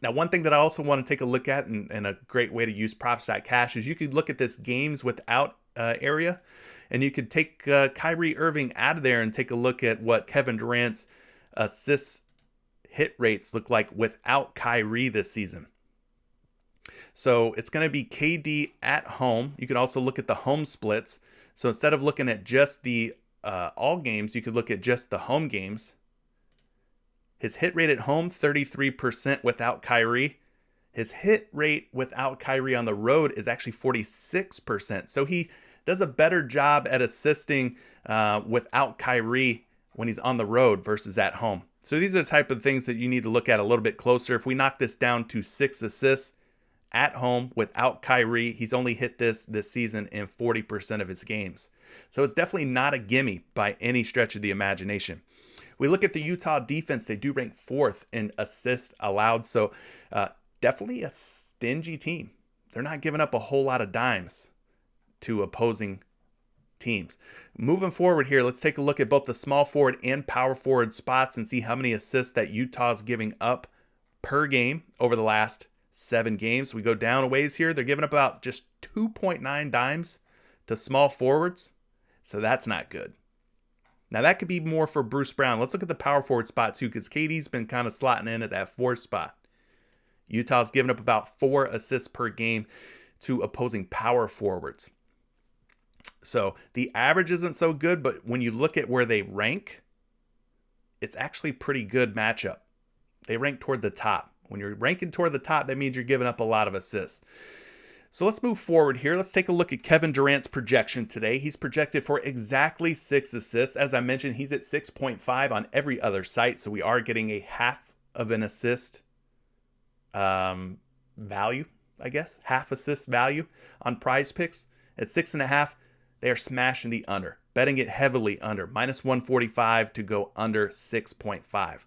Now, one thing that I also want to take a look at, and a great way to use props.cash, is you could look at this games without area, and you could take Kyrie Irving out of there and take a look at what Kevin Durant's assist hit rates look like without Kyrie this season. So it's going to be KD at home. You can also look at the home splits. So instead of looking at just the all games, you could look at just the home games. His hit rate at home, 33% without Kyrie. His hit rate without Kyrie on the road is actually 46%. So he does a better job at assisting without Kyrie when he's on the road versus at home. So these are the type of things that you need to look at a little bit closer. If we knock this down to 6 assists at home without Kyrie, he's only hit this season in 40% of his games. So it's definitely not a gimme by any stretch of the imagination. We look at the Utah defense. They do rank 4th in assists allowed. So definitely a stingy team. They're not giving up a whole lot of dimes to opposing teams. Moving forward here, let's take a look at both the small forward and power forward spots and see how many assists that Utah's giving up per game over the last 7 games. We go down a ways here. They're giving up about just 2.9 dimes to small forwards. So that's not good. Now, that could be more for Bruce Brown. Let's look at the power forward spot, too, because KD's been kind of slotting in at that 4th spot. Utah's given up about 4 assists per game to opposing power forwards. So the average isn't so good, but when you look at where they rank, it's actually pretty good matchup. They rank toward the top. When you're ranking toward the top, that means you're giving up a lot of assists. So let's move forward here. Let's take a look at Kevin Durant's projection today. He's projected for exactly 6 assists. As I mentioned, he's at 6.5 on every other site, so we are getting a half of an assist value, I guess, half assist value on PrizePicks at 6.5. They are smashing the under, betting it heavily under, minus 145 to go under 6.5.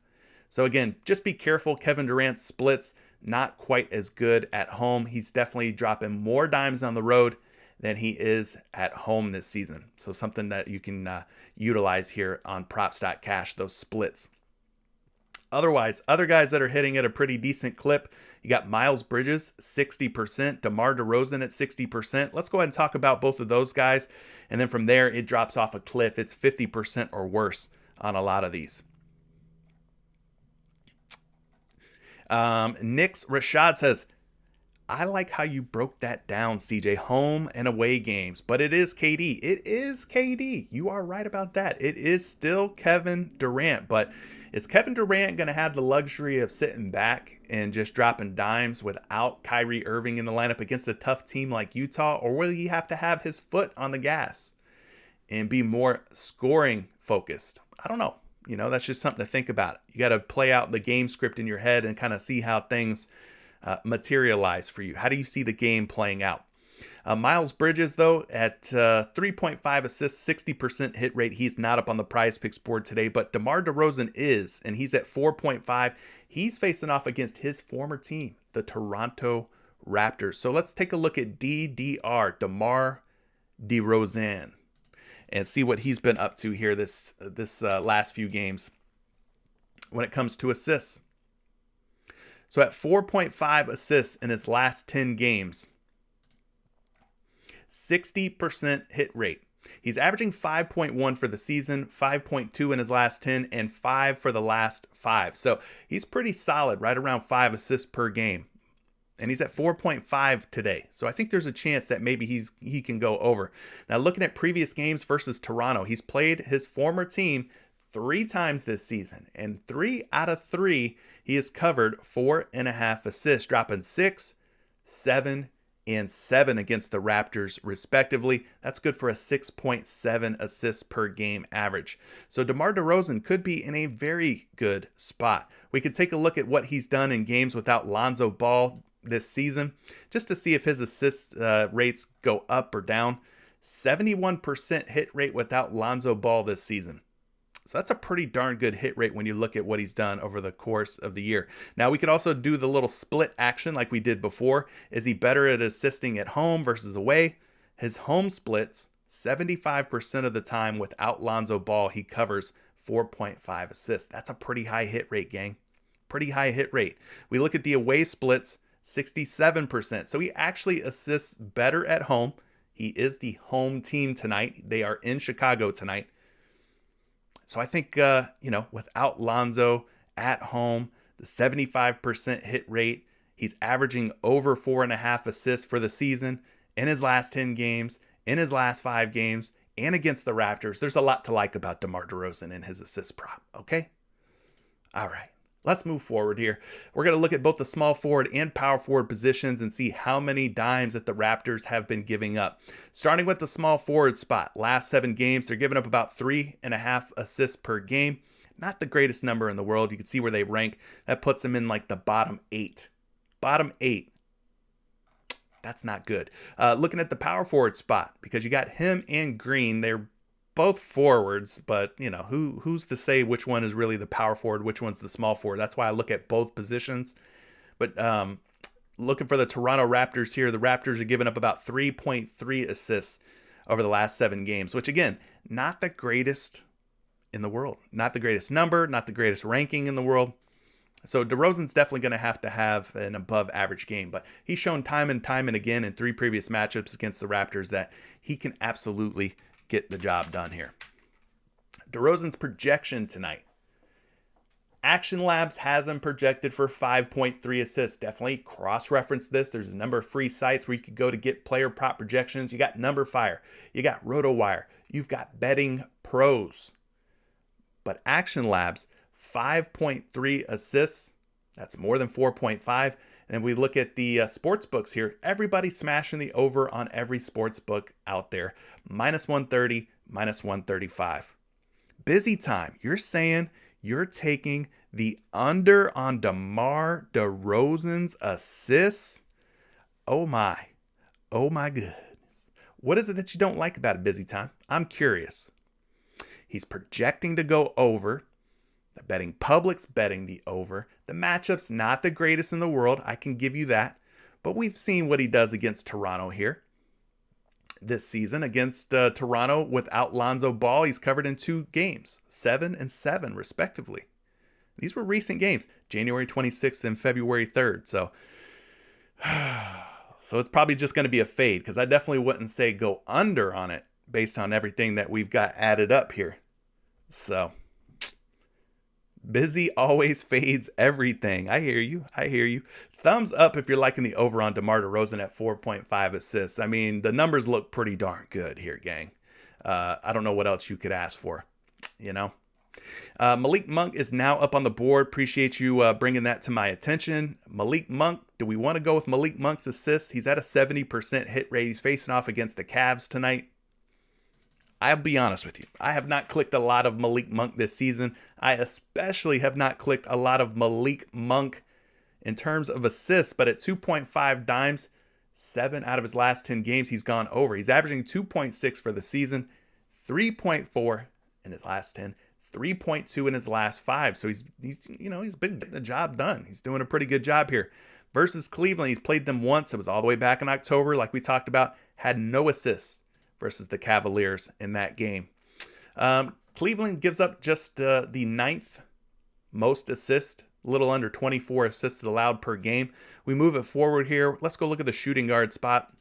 So again, just be careful. Kevin Durant's splits not quite as good at home. He's definitely dropping more dimes on the road than he is at home this season. So something that you can utilize here on props.cash, those splits. Otherwise, other guys that are hitting at a pretty decent clip, you got Miles Bridges, 60%, DeMar DeRozan at 60%. Let's go ahead and talk about both of those guys. And then from there, it drops off a cliff. It's 50% or worse on a lot of these. Nick's Rashad says, I like how you broke that down, CJ. Home and away games, but it is KD. It is KD. You are right about that. It is still Kevin Durant, but is Kevin Durant going to have the luxury of sitting back and just dropping dimes without Kyrie Irving in the lineup against a tough team like Utah, or will he have to have his foot on the gas and be more scoring focused? I don't know. You know, that's just something to think about. You got to play out the game script in your head and kind of see how things materialize for you. How do you see the game playing out? Miles Bridges, though, at 3.5 assists, 60% hit rate. He's not up on the PrizePicks board today, but DeMar DeRozan is, and he's at 4.5. He's facing off against his former team, the Toronto Raptors. So let's take a look at DDR, DeMar DeRozan, and see what he's been up to here this last few games when it comes to assists. So at 4.5 assists in his last 10 games, 60% hit rate. He's averaging 5.1 for the season, 5.2 in his last 10, and 5 for the last 5. So he's pretty solid, right around 5 assists per game. And he's at 4.5 today. So I think there's a chance that maybe he can go over. Now, looking at previous games versus Toronto, he's played his former team 3 times this season. And 3 out of 3, he has covered 4.5 assists, dropping 6, 7, and 7 against the Raptors, respectively. That's good for a 6.7 assists per game average. So DeMar DeRozan could be in a very good spot. We could take a look at what he's done in games without Lonzo Ball this season, just to see if his assist rates go up or down. 71% hit rate without Lonzo Ball this season. So that's a pretty darn good hit rate when you look at what he's done over the course of the year. Now, we could also do the little split action like we did before. Is he better at assisting at home versus away? His home splits, 75% of the time without Lonzo Ball, he covers 4.5 assists. That's a pretty high hit rate, gang. Pretty high hit rate. We look at the away splits, 67%. So he actually assists better at home. He is the home team tonight. They are in Chicago tonight. So I think, without Lonzo at home, the 75% hit rate, he's averaging over 4.5 assists for the season in his last 10 games, in his last 5 games, and against the Raptors. There's a lot to like about DeMar DeRozan and his assist prop, okay? All right, let's move forward here. We're going to look at both the small forward and power forward positions and see how many dimes that the Raptors have been giving up. Starting with the small forward spot, last 7 games, they're giving up about 3.5 assists per game. Not the greatest number in the world. You can see where they rank. That puts them in like the bottom 8. Bottom 8. That's not good. Looking at the power forward spot, because you got him and Green, they're both forwards, but who's to say which one is really the power forward, which one's the small forward? That's why I look at both positions. But looking for the Toronto Raptors here, the Raptors are giving up about 3.3 assists over the last 7 games, which again, not the greatest in the world. Not the greatest number, not the greatest ranking in the world. So DeRozan's definitely going to have an above average game, but he's shown time and again in 3 previous matchups against the Raptors that he can absolutely get the job done here. DeRozan's projection tonight. Action Labs has him projected for 5.3 assists. Definitely cross-reference this. There's a number of free sites where you could go to get player prop projections. You got Number Fire, you got RotoWire, you've got Betting Pros. But Action Labs, 5.3 assists. That's more than 4.5. And we look at the sports books here. Everybody's smashing the over on every sports book out there. Minus 130, minus 135. Busy time. You're saying you're taking The under on DeMar DeRozan's assists. Oh my. Oh my goodness. What is it that you don't like about a busy time? I'm curious. He's projecting to go over. The betting public's betting the over. The matchup's not the greatest in the world. I can give you that. But we've seen what he does against Toronto here. This season against Toronto without Lonzo Ball, he's covered in 2 games, 7 and 7 respectively. These were recent games, January 26th and February 3rd. So it's probably just going to be a fade because I definitely wouldn't say go under on it based on everything that we've got added up here. So busy always fades everything. I hear you. I hear you. Thumbs up if you're liking the over on DeMar DeRozan at 4.5 assists. I mean, the numbers look pretty darn good here, gang. I don't know what else you could ask for, you know. Malik Monk is now up on the board. Appreciate you bringing that to my attention. Malik Monk, do we want to go with Malik Monk's assists? He's at a 70% hit rate. He's facing off against the Cavs tonight. I'll be honest with you. I have not clicked a lot of Malik Monk this season. I especially have not clicked a lot of Malik Monk in terms of assists, but at 2.5 dimes, 7 out of his last 10 games, he's gone over. He's averaging 2.6 for the season, 3.4 in his last 10, 3.2 in his last 5. So he's been getting the job done. He's doing a pretty good job here. Versus Cleveland, he's played them once. It was all the way back in October, like we talked about, had no assists versus the Cavaliers in that game. Cleveland gives up just the 9th most assist, a little under 24 assists allowed per game. We move it forward here. Let's go look at the shooting guard spot.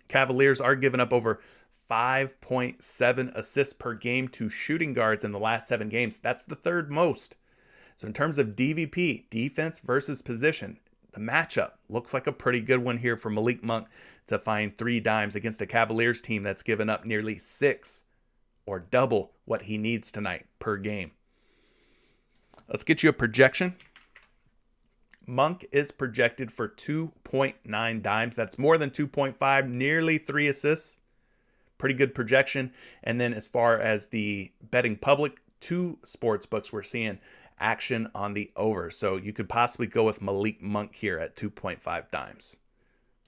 Cavaliers are giving up over 5.7 assists per game to shooting guards in the last 7 games. That's the 3rd most. So in terms of DVP, defense versus position, the matchup looks like a pretty good one here for Malik Monk to find 3 dimes against a Cavaliers team that's given up nearly 6 or double what he needs tonight per game. Let's get you a projection. Monk is projected for 2.9 dimes. That's more than 2.5, nearly 3 assists. Pretty good projection. And then as far as the betting public, 2 sports books we're seeing action on the over. So you could possibly go with Malik Monk here at 2.5 dimes.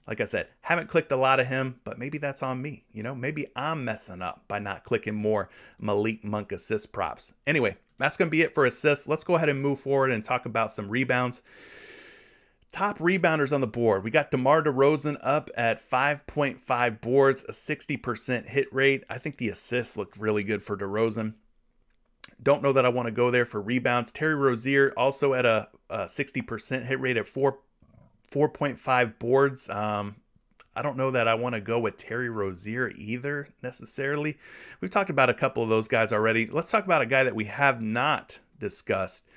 Like I said, haven't clicked a lot of him, but maybe that's on me. You know, maybe I'm messing up by not clicking more Malik Monk assist props. Anyway, that's going to be it for assists. Let's go ahead and move forward and talk about some rebounds. Top rebounders on the board. We got DeMar DeRozan up at 5.5 boards, a 60% hit rate. I think the assists looked really good for DeRozan. Don't know that I want to go there for rebounds. Terry Rozier also at a 60% hit rate at 4.5 boards. I don't know that I want to go with Terry Rozier either necessarily. We've talked about a couple of those guys already. Let's talk about a guy that we have not discussed.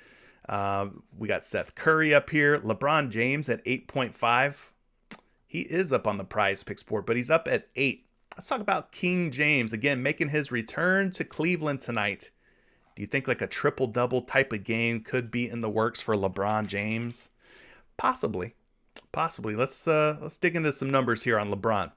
We got Seth Curry up here. LeBron James at 8.5. He is up on the PrizePicks board, but he's up at 8. Let's talk about King James, again, making his return to Cleveland tonight. Do you think like a triple-double type of game could be in the works for LeBron James? Possibly. Let's dig into some numbers here on LeBron.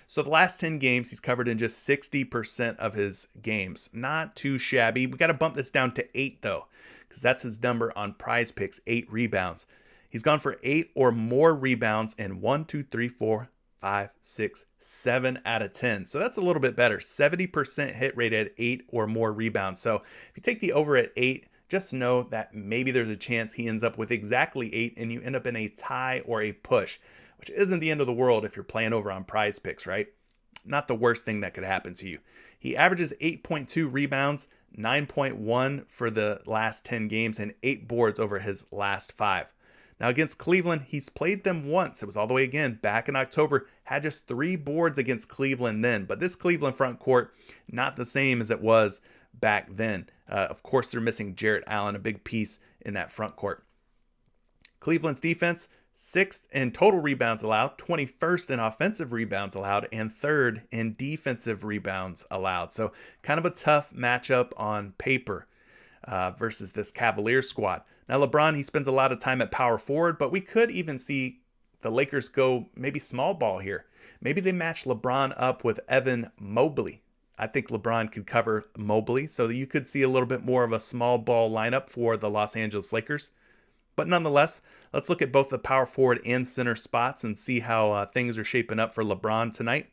So the last 10 games, he's covered in just 60% of his games. Not too shabby. We got to bump this down to 8 though, because that's his number on PrizePicks, 8 rebounds. He's gone for 8 or more rebounds in 1, 2, 3, 4, 5, 6, 7 out of 10. So that's a little bit better. 70% hit rate at 8 or more rebounds. So if you take the over at 8, just know that maybe there's a chance he ends up with exactly 8 and you end up in a tie or a push, which isn't the end of the world if you're playing over on PrizePicks, right? Not the worst thing that could happen to you. He averages 8.2 rebounds, 9.1 for the last 10 games, and 8 boards over his last 5. Now against Cleveland, he's played them once. It was all the way again back in October. Had just 3 boards against Cleveland then. But this Cleveland front court, not the same as it was back then. Of course, they're missing Jarrett Allen, a big piece in that front court. Cleveland's defense, 6th in total rebounds allowed, 21st in offensive rebounds allowed, and 3rd in defensive rebounds allowed. So kind of a tough matchup on paper versus this Cavaliers squad. Now LeBron, he spends a lot of time at power forward, but we could even see the Lakers go maybe small ball here. Maybe they match LeBron up with Evan Mobley I think LeBron could cover Mobley, so that you could see a little bit more of a small ball lineup for the Los Angeles Lakers. But nonetheless, let's look at both the power forward and center spots and see how things are shaping up for LeBron tonight.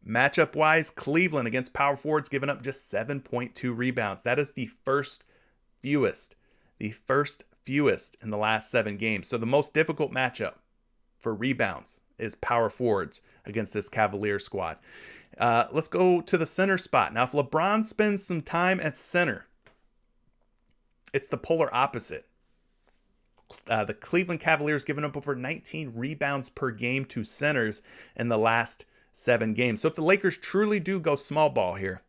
Matchup-wise, Cleveland against power forwards giving up just 7.2 rebounds. That is the first fewest in the last 7 games. So the most difficult matchup for rebounds is power forwards against this Cavaliers squad. Let's go to the center spot. Now, if LeBron spends some time at center, it's the polar opposite. The Cleveland Cavaliers giving up over 19 rebounds per game to centers in the last 7 games. So if the Lakers truly do go small ball here,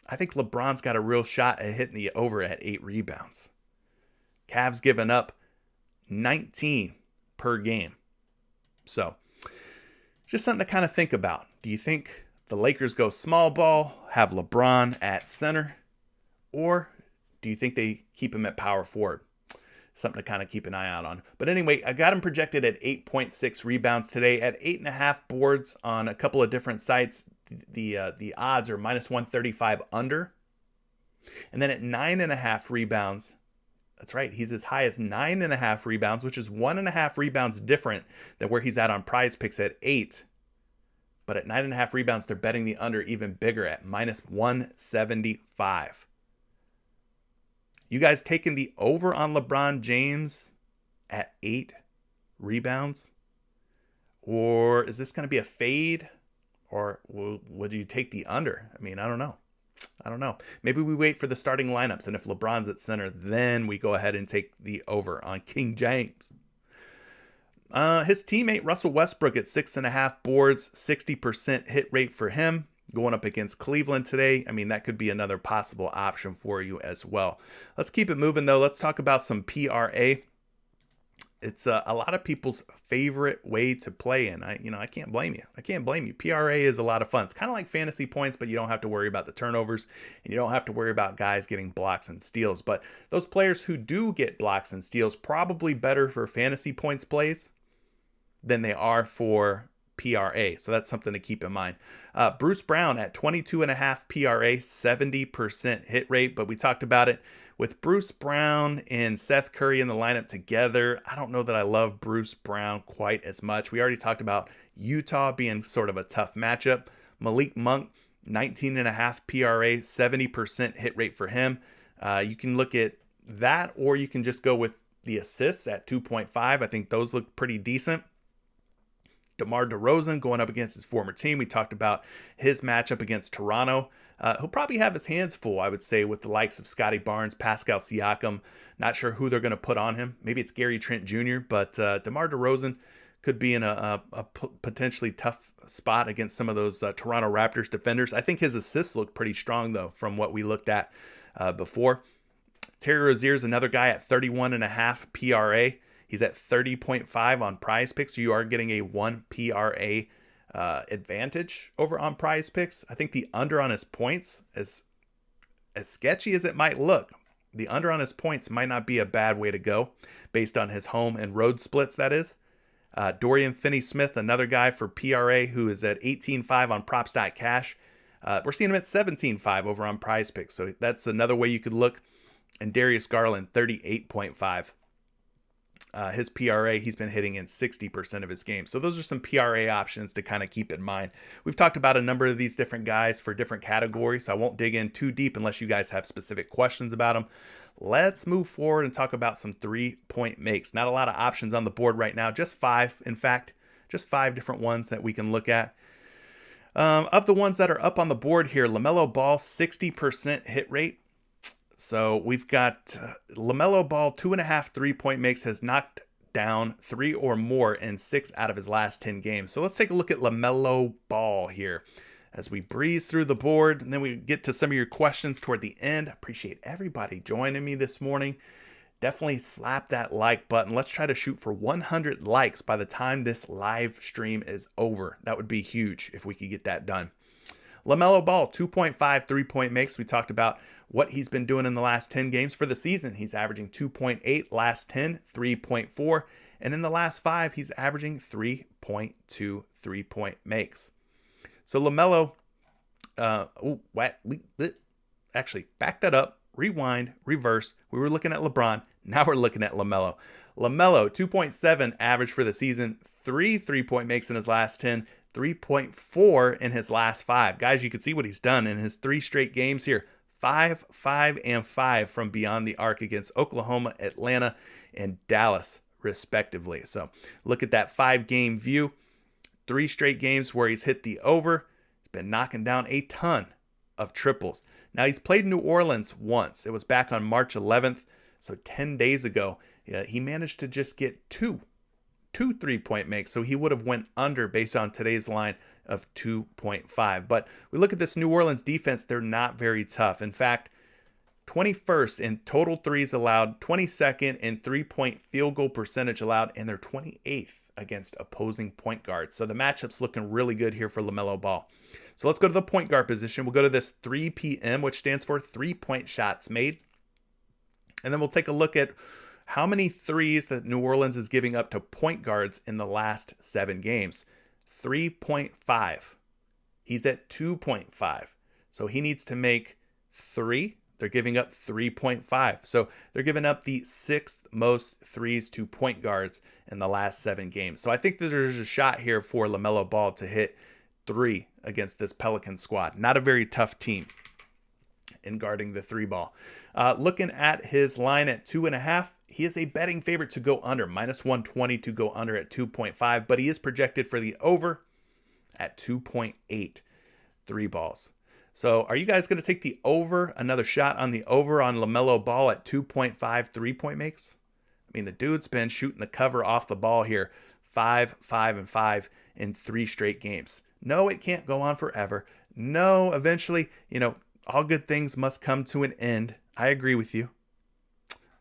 I think LeBron's got a real shot at hitting the over at 8 rebounds. Cavs giving up 19 per game. So just something to kind of think about. Do you think the Lakers go small ball, have LeBron at center, or do you think they keep him at power forward? Something to kind of keep an eye out on. But anyway, I got him projected at 8.6 rebounds today, at 8.5 boards on a couple of different sites. The odds are minus 135 under. And then at 9.5 rebounds, that's right, he's as high as 9.5 rebounds, which is 1.5 rebounds different than where he's at on PrizePicks at 8. But at 9.5 rebounds, they're betting the under even bigger at minus 175. You guys taking the over on LeBron James at 8 rebounds? Or is this going to be a fade? Or would you take the under? I mean, I don't know. Maybe we wait for the starting lineups, and if LeBron's at center, then we go ahead and take the over on King James. His teammate Russell Westbrook at 6.5 boards, 60% hit rate for him. Going up against Cleveland today, I mean, that could be another possible option for you as well. Let's keep it moving, though. Let's talk about some PRA. It's a lot of people's favorite way to play, and I can't blame you. PRA is a lot of fun. It's kind of like fantasy points, but you don't have to worry about the turnovers, and you don't have to worry about guys getting blocks and steals. But those players who do get blocks and steals, probably better for fantasy points plays than they are for PRA. So that's something to keep in mind. Bruce Brown at 22.5 PRA, 70% hit rate, but we talked about it. With Bruce Brown and Seth Curry in the lineup together, I don't know that I love Bruce Brown quite as much. We already talked about Utah being sort of a tough matchup. Malik Monk, 19.5 PRA, 70% hit rate for him. You can look at that, or you can just go with the assists at 2.5. I think those look pretty decent. DeMar DeRozan going up against his former team. We talked about his matchup against Toronto. He'll probably have his hands full, I would say, with the likes of Scotty Barnes, Pascal Siakam. Not sure who they're going to put on him. Maybe it's Gary Trent Jr., but DeMar DeRozan could be in a potentially tough spot against some of those Toronto Raptors defenders. I think his assists look pretty strong, though, from what we looked at before. Terry Rozier's another guy at 31.5 PRA. He's at 30.5 on PrizePicks. So you are getting a 1 PRA advantage over on PrizePicks. I think the under on his points, as sketchy as it might look, the under on his points might not be a bad way to go based on his home and road splits, that is. Dorian Finney-Smith, another guy for PRA who is at 18.5 on Props.Cash. We're seeing him at 17.5 over on PrizePicks. So that's another way you could look. And Darius Garland, 38.5. His PRA, he's been hitting in 60% of his games. So those are some PRA options to kind of keep in mind. We've talked about a number of these different guys for different categories, so I won't dig in too deep unless you guys have specific questions about them. Let's move forward and talk about some three-point makes. Not a lot of options on the board right now, just 5. In fact, just 5 different ones that we can look at. Of the ones that are up on the board here, LaMelo Ball, 60% hit rate. So we've got LaMelo Ball, 2.5 3-point makes, has knocked down 3 or more in 6 out of his last 10 games. So let's take a look at LaMelo Ball here as we breeze through the board, and then we get to some of your questions toward the end. Appreciate everybody joining me this morning. Definitely slap that like button. Let's try to shoot for 100 likes by the time this live stream is over. That would be huge if we could get that done. LaMelo Ball, 2.5 3-point makes. We talked about what he's been doing in the last 10 games. For the season, he's averaging 2.8, last 10, 3.4. And in the last 5, he's averaging 3.2 3-point makes. So LaMelo, Actually, back that up, rewind, reverse. We were looking at LeBron. Now we're looking at LaMelo. LaMelo, 2.7 average for the season, 3 3-point makes in his last 10, 3.4 in his last 5. Guys, you can see what he's done in his 3 straight games here. 5, 5, and 5 from beyond the arc against Oklahoma, Atlanta, and Dallas, respectively. So look at that 5-game view. 3 straight games where he's hit the over. He's been knocking down a ton of triples. Now, he's played New Orleans once. It was back on March 11th, so 10 days ago. He managed to just get two 3-point makes, so he would have went under based on today's line of 2.5. But we look at this New Orleans defense, they're not very tough. In fact, 21st in total threes allowed, 22nd in 3-point field goal percentage allowed, and they're 28th against opposing point guards. So the matchup's looking really good here for LaMelo Ball. So let's go to the point guard position. We'll go to this 3 p.m., which stands for 3-point shots made. And then we'll take a look at how many threes that New Orleans is giving up to point guards in the last 7 games. 3.5. He's at 2.5. So he needs to make 3. They're giving up 3.5. So they're giving up the 6th most threes to point guards in the last 7 games. So I think that there's a shot here for LaMelo Ball to hit 3 against this Pelican squad. Not a very tough team in guarding the 3 ball. Looking at his line at 2.5, he is a betting favorite to go under, -120 to go under at 2.5, but he is projected for the over at 2.8 3 balls. So are you guys going to take the over, another shot on the over on LaMelo Ball at 2.5 3-point makes? I mean, the dude's been shooting the cover off the ball here, 5, 5, and 5 in 3 straight games. No, it can't go on forever. No, eventually, all good things must come to an end. I agree with you.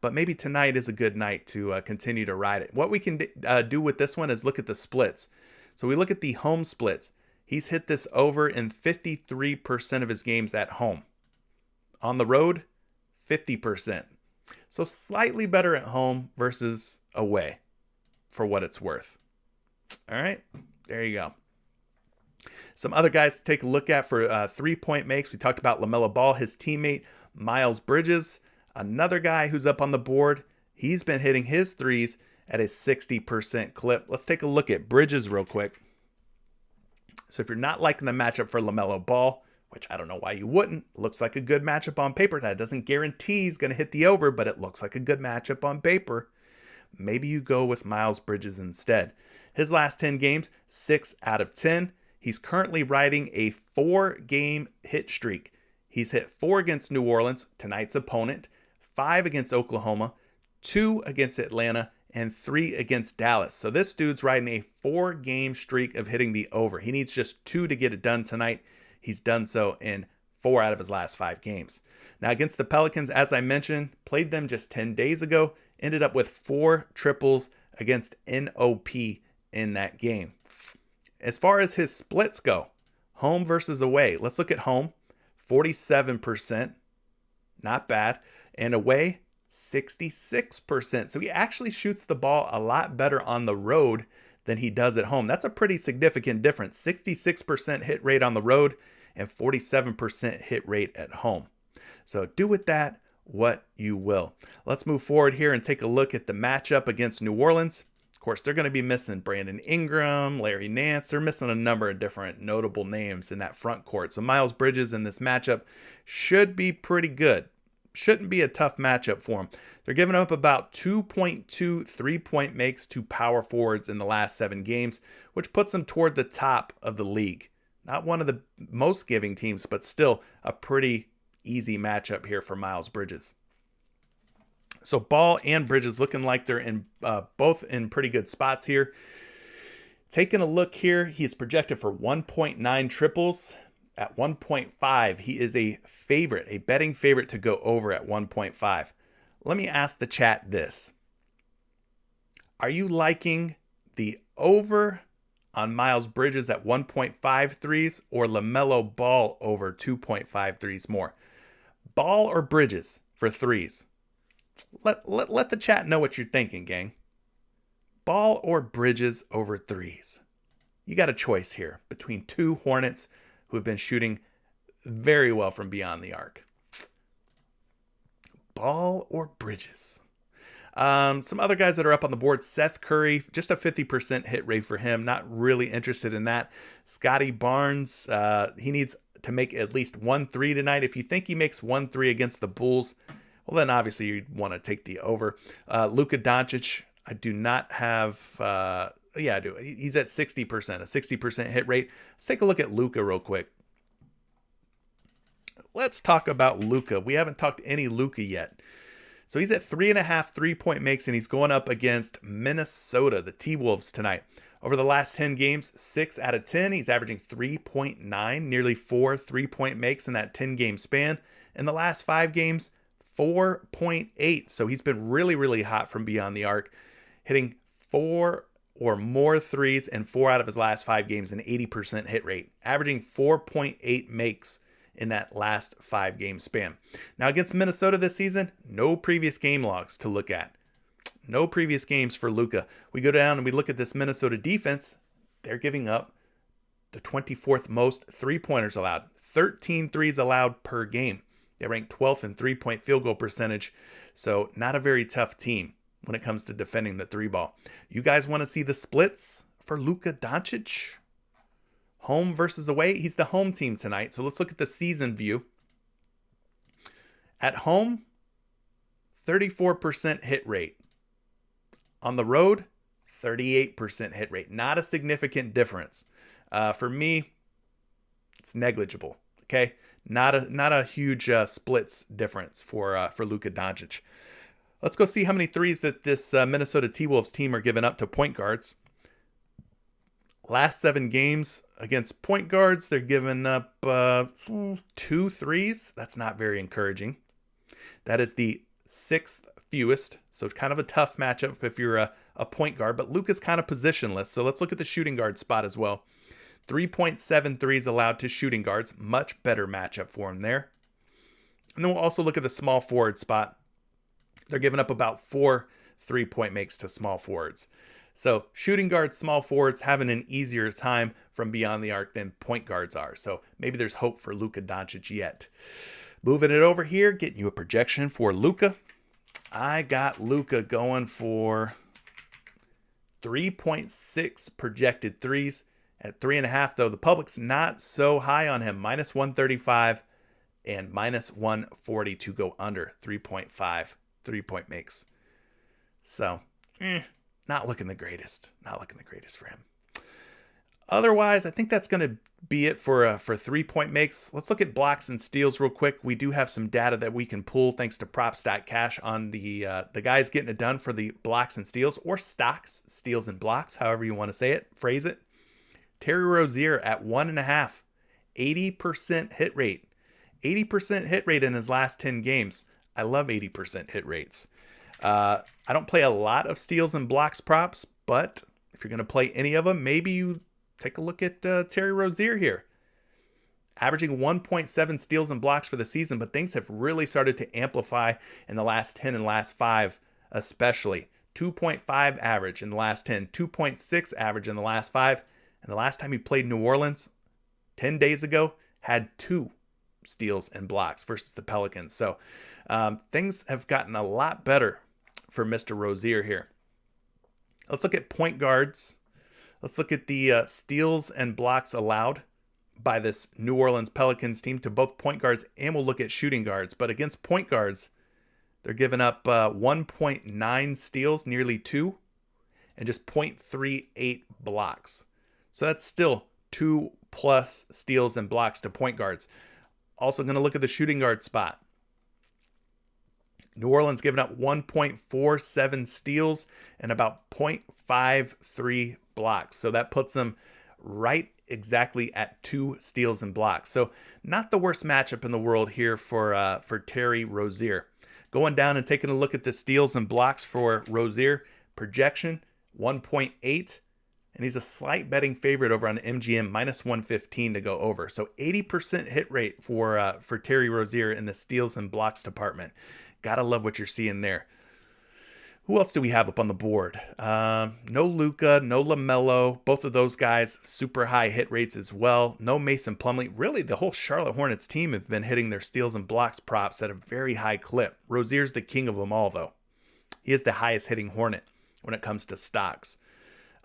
But maybe tonight is a good night to continue to ride it. What we can do with this one is look at the splits. So we look at the home splits. He's hit this over in 53% of his games at home. On the road, 50%. So slightly better at home versus away, for what it's worth. All right, there you go. Some other guys to take a look at for 3-point makes. We talked about LaMelo Ball, his teammate, Miles Bridges. Another guy who's up on the board. He's been hitting his threes at a 60% clip. Let's take a look at Bridges real quick. So if you're not liking the matchup for LaMelo Ball, which I don't know why you wouldn't, looks like a good matchup on paper. That doesn't guarantee he's going to hit the over, but it looks like a good matchup on paper. Maybe you go with Miles Bridges instead. His last 10 games, 6 out of 10. He's currently riding a 4-game hit streak. He's hit 4 against New Orleans, tonight's opponent, 5 against Oklahoma, 2 against Atlanta, and 3 against Dallas. So this dude's riding a 4-game streak of hitting the over. He needs just 2 to get it done tonight. He's done so in 4 out of his last 5 games. Now against the Pelicans, as I mentioned, played them just 10 days ago, ended up with 4 triples against NOP in that game. As far as his splits go, home versus away, let's look at home, 47%, not bad, and away, 66%. So he actually shoots the ball a lot better on the road than he does at home. That's a pretty significant difference, 66% hit rate on the road and 47% hit rate at home. So do with that what you will. Let's move forward here and take a look at the matchup against New Orleans. Of course, they're going to be missing Brandon Ingram, Larry Nance. They're missing a number of different notable names in that front court. So Miles Bridges in this matchup should be pretty good. Shouldn't be a tough matchup for him. They're giving up about 2.2 3-point makes to power forwards in the last 7 games, which puts them toward the top of the league. Not one of the most giving teams, but still a pretty easy matchup here for Miles Bridges. So Ball and Bridges looking like they're in both in pretty good spots here. Taking a look here, he is projected for 1.9 triples. At 1.5, he is a favorite, a betting favorite to go over at 1.5. Let me ask the chat this. Are you liking the over on Miles Bridges at 1.5 threes or LaMelo Ball over 2.5 threes more? Ball or Bridges for threes? Let the chat know what you're thinking, gang. Ball or Bridges over threes? You got a choice here between 2 Hornets who have been shooting very well from beyond the arc. Ball or Bridges? Some other guys that are up on the board. Seth Curry, just a 50% hit rate for him. Not really interested in that. Scotty Barnes, he needs to make at least 1 3 tonight. If you think he makes 1 3 against the Bulls, well, then obviously you'd want to take the over. Luka Doncic, I do not have... yeah, I do. He's at 60%, a 60% hit rate. Let's take a look at Luka real quick. Let's talk about Luka. We haven't talked any Luka yet. So he's at 3.5 3-point makes, and he's going up against Minnesota, the T-Wolves, tonight. Over the last 10 games, 6 out of 10. He's averaging 3.9, nearly 4 3-point makes in that 10-game span. In the last 5 games, 4.8. So he's been really, really hot from beyond the arc, hitting 4 or more threes in 4 out of his last 5 games, an 80% hit rate, averaging 4.8 makes in that last 5-game span. Now against Minnesota this season, no previous game logs to look at. No previous games for Luka. We go down and we look at this Minnesota defense. They're giving up the 24th most 3-pointers allowed. 13 threes allowed per game. They rank 12th in 3-point field goal percentage. So not a very tough team when it comes to defending the 3-ball. You guys want to see the splits for Luka Doncic? Home versus away. He's the home team tonight. So let's look at the season view. At home, 34% hit rate. On the road, 38% hit rate. Not a significant difference. For me, it's negligible. Okay, not a huge splits difference for Luka Doncic. Let's go see how many threes that this Minnesota T-Wolves team are giving up to point guards. Last 7 games against point guards, they're giving up 2 threes. That's not very encouraging. That is the 6th fewest, so it's kind of a tough matchup if you're a point guard, but Luka's kind of positionless, so let's look at the shooting guard spot as well. 3.7 threes allowed to shooting guards, much better matchup for him there. And then we'll also look at the small forward spot. They're giving up about 4 3-point makes to small forwards. So shooting guards, small forwards having an easier time from beyond the arc than point guards are. So maybe there's hope for Luka Doncic yet. Moving it over here, getting you a projection for Luka. I got Luka going for 3.6 projected threes. At 3.5, though, the public's not so high on him. Minus 135 and minus 140 to go under 3.5 3-point makes. So, not looking the greatest. Not looking the greatest for him. Otherwise, I think that's going to be it for 3-point makes. Let's look at blocks and steals real quick. We do have some data that we can pull thanks to Props.cash on the guys getting it done for the blocks and steals, or stocks, steals and blocks, however you want to say it, phrase it. Terry Rozier at 1.5, 80% hit rate. 80% hit rate in his last 10 games. I love 80% hit rates. I don't play a lot of steals and blocks props, but if you're going to play any of them, maybe you take a look at Terry Rozier here. Averaging 1.7 steals and blocks for the season, but things have really started to amplify in the last 10 and last 5 especially. 2.5 average in the last 10, 2.6 average in the last 5. And the last time he played New Orleans, 10 days ago, had 2 steals and blocks versus the Pelicans. So things have gotten a lot better for Mr. Rozier here. Let's look at point guards. Let's look at the steals and blocks allowed by this New Orleans Pelicans team to both point guards, and we'll look at shooting guards. But against point guards, they're giving up 1.9 steals, nearly 2, and just 0.38 blocks. So that's still 2+ steals and blocks to point guards. Also going to look at the shooting guard spot. New Orleans giving up 1.47 steals and about 0.53 blocks. So that puts them right exactly at 2 steals and blocks. So not the worst matchup in the world here for Terry Rozier. Going down and taking a look at the steals and blocks for Rozier. Projection 1.8. And he's a slight betting favorite over on MGM, minus 115 to go over. So 80% hit rate for Terry Rozier in the steals and blocks department. Gotta love what you're seeing there. Who else do we have up on the board? No Luka, no LaMelo. Both of those guys, super high hit rates as well. No Mason Plumlee. Really, the whole Charlotte Hornets team have been hitting their steals and blocks props at a very high clip. Rozier's the king of them all, though. He is the highest hitting Hornet when it comes to stocks.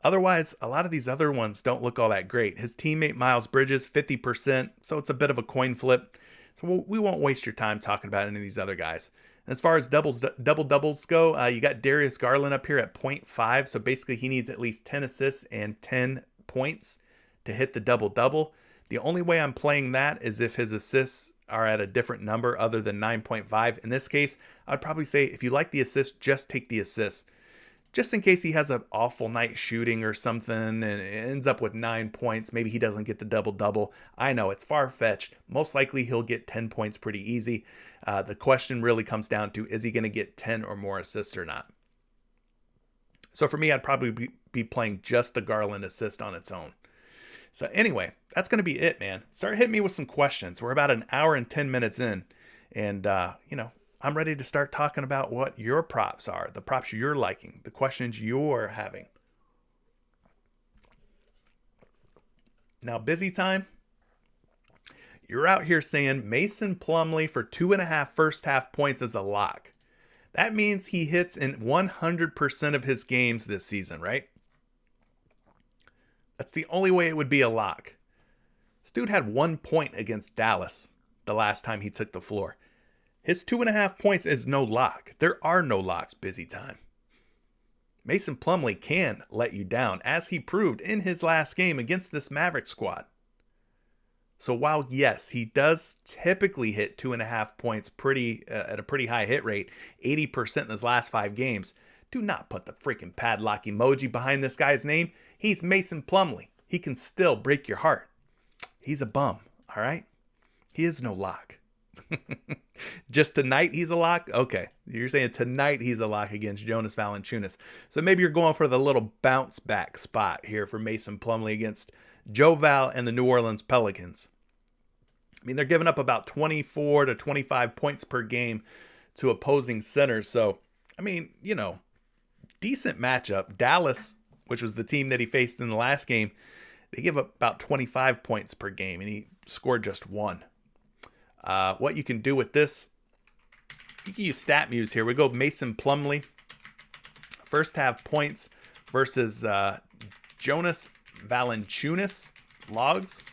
Otherwise, a lot of these other ones don't look all that great. His teammate Miles Bridges, 50%, so it's a bit of a coin flip. So we won't waste your time talking about any of these other guys. As far as double-doubles go, you got Darius Garland up here at 0.5. So basically he needs at least 10 assists and 10 points to hit the double-double. The only way I'm playing that is if his assists are at a different number other than 9.5. In this case, I'd probably say if you like the assist, just take the assist. Just in case he has an awful night shooting or something and it ends up with 9 points, maybe he doesn't get the double-double. I know it's far-fetched. Most likely he'll get 10 points pretty easy. The question really comes down to, is he going to get 10 or more assists or not? So for me, I'd probably be playing just the Garland assist on its own. So anyway, that's going to be it, man. Start hitting me with some questions. We're about an hour and 10 minutes in. And, I'm ready to start talking about what your props are, the props you're liking, the questions you're having. Now, busy time. You're out here saying Mason Plumlee for 2.5 first half points is a lock. That means he hits in 100% of his games this season, right? That's the only way it would be a lock. This dude had 1 point against Dallas the last time he took the floor. His 2.5 points is no lock. There are no locks, busy time. Mason Plumlee can let you down, as he proved in his last game against this Maverick squad. So while, yes, he does typically hit 2.5 points at a pretty high hit rate, 80% in his last 5 games, do not put the freaking padlock emoji behind this guy's name. He's Mason Plumlee. He can still break your heart. He's a bum, all right? He is no lock. Just tonight he's a lock? Okay, you're saying tonight he's a lock against Jonas Valanciunas. So maybe you're going for the little bounce back spot here for Mason Plumlee against Joe Val and the New Orleans Pelicans. I mean, they're giving up about 24 to 25 points per game to opposing centers. So, I mean, decent matchup. Dallas, which was the team that he faced in the last game, they give up about 25 points per game, and he scored just 1. What you can do with this, you can use StatMuse here. We go Mason Plumlee, first half points versus Jonas Valanciunas logs.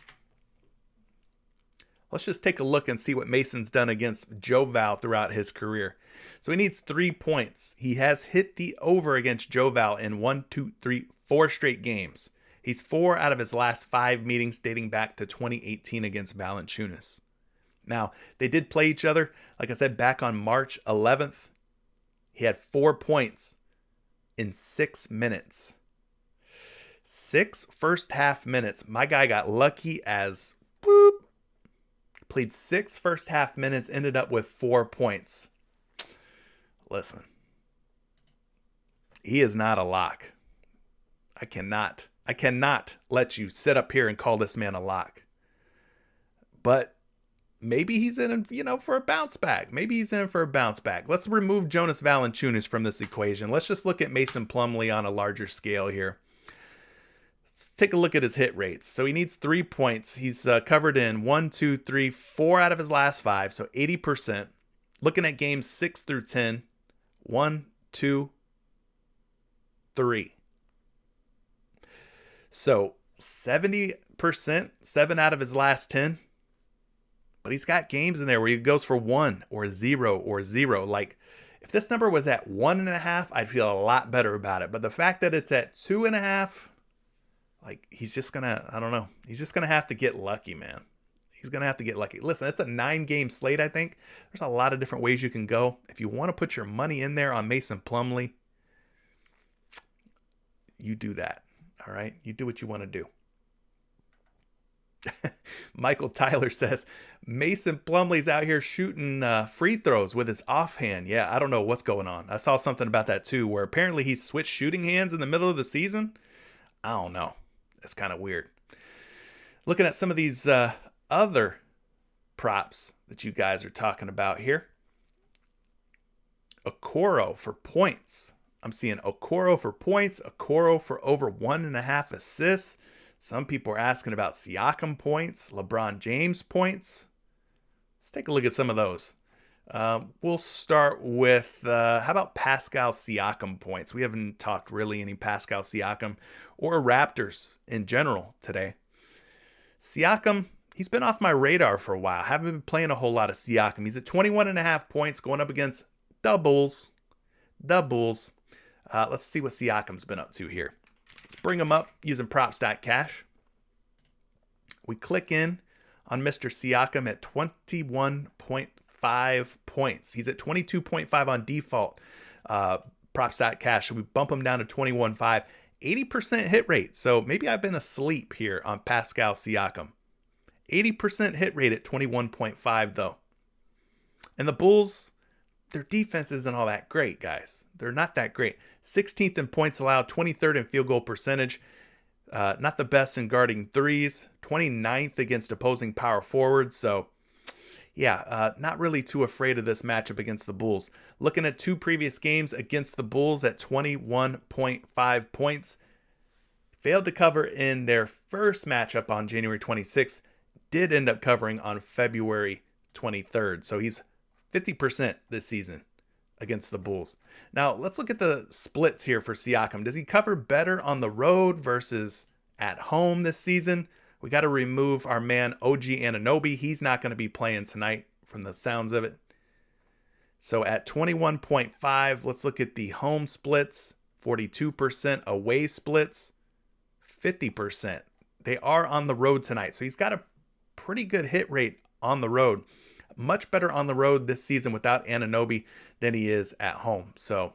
Let's just take a look and see what Mason's done against Joe Val throughout his career. So he needs 3 points. He has hit the over against Joe Val in 4 straight games. He's 4 out of his last 5 meetings dating back to 2018 against Valanciunas. Now, they did play each other, like I said, back on March 11th. He had 4 points in 6 minutes. 6 first half minutes. My guy got lucky as boop. Played 6 first half minutes, ended up with 4 points. Listen, he is not a lock. I cannot let you sit up here and call this man a lock. But maybe he's in, for a bounce back. Let's remove Jonas Valanciunas from this equation. Let's just look at Mason Plumlee on a larger scale here. Let's take a look at his hit rates. So he needs 3 points. He's covered in 4 out of his last 5, so 80%. Looking at games 6 through 10, 1, 2, 3. So 70%, 7 out of his last 10. But he's got games in there where he goes for 1 or 0 or 0. Like, if this number was at 1.5, I'd feel a lot better about it. But the fact that it's at 2.5, like, he's just gonna, I don't know. He's just gonna have to get lucky, man. He's gonna have to get lucky. Listen, it's a 9-game slate, I think. There's a lot of different ways you can go. If you want to put your money in there on Mason Plumlee, you do that. All right? You do what you want to do. Michael Tyler says, Mason Plumlee's out here shooting free throws with his offhand. Yeah, I don't know what's going on. I saw something about that too, where apparently he switched shooting hands in the middle of the season. I don't know. That's kind of weird. Looking at some of these other props that you guys are talking about here. Okoro for points. I'm seeing Okoro for points, Okoro for over 1.5 assists. Some people are asking about Siakam points, LeBron James points. Let's take a look at some of those. We'll start with, how about Pascal Siakam points? We haven't talked really any Pascal Siakam or Raptors in general today. Siakam, he's been off my radar for a while. Haven't been playing a whole lot of Siakam. He's at 21.5 points going up against the Bulls. Let's see what Siakam's been up to here. Let's bring him up using props.cash. We click in on Mr. Siakam at 21.5 points. He's at 22.5 on default. Props.cash. So we bump him down to 21.5. 80% hit rate. So maybe I've been asleep here on Pascal Siakam. 80% hit rate at 21.5 though. And the Bulls, their defense isn't all that great, guys. They're not that great. 16th in points allowed, 23rd in field goal percentage. Not the best in guarding threes. 29th against opposing power forwards. So, yeah, not really too afraid of this matchup against the Bulls. Looking at 2 previous games against the Bulls at 21.5 points. Failed to cover in their first matchup on January 26th. Did end up covering on February 23rd. So he's 50% this season against the Bulls. Now, let's look at the splits here for Siakam. Does he cover better on the road versus at home this season? We got to remove our man OG Anunoby. He's not going to be playing tonight from the sounds of it. So at 21.5, let's look at the home splits. 42% away splits. 50%. They are on the road tonight. So he's got a pretty good hit rate on the road. Much better on the road this season without Anunoby than he is at home. So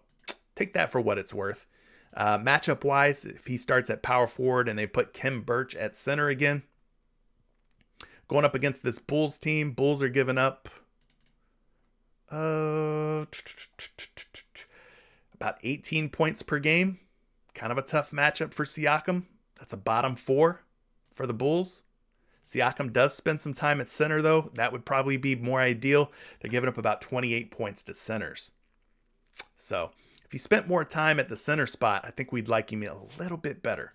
take that for what it's worth. Matchup wise, if he starts at power forward and they put Khem Birch at center again, going up against this Bulls team, Bulls are giving up about 18 points per game. Kind of a tough matchup for Siakam. That's a bottom 4 for the Bulls. Siakam does spend some time at center, though. That would probably be more ideal. They're giving up about 28 points to centers. So if he spent more time at the center spot, I think we'd like him a little bit better.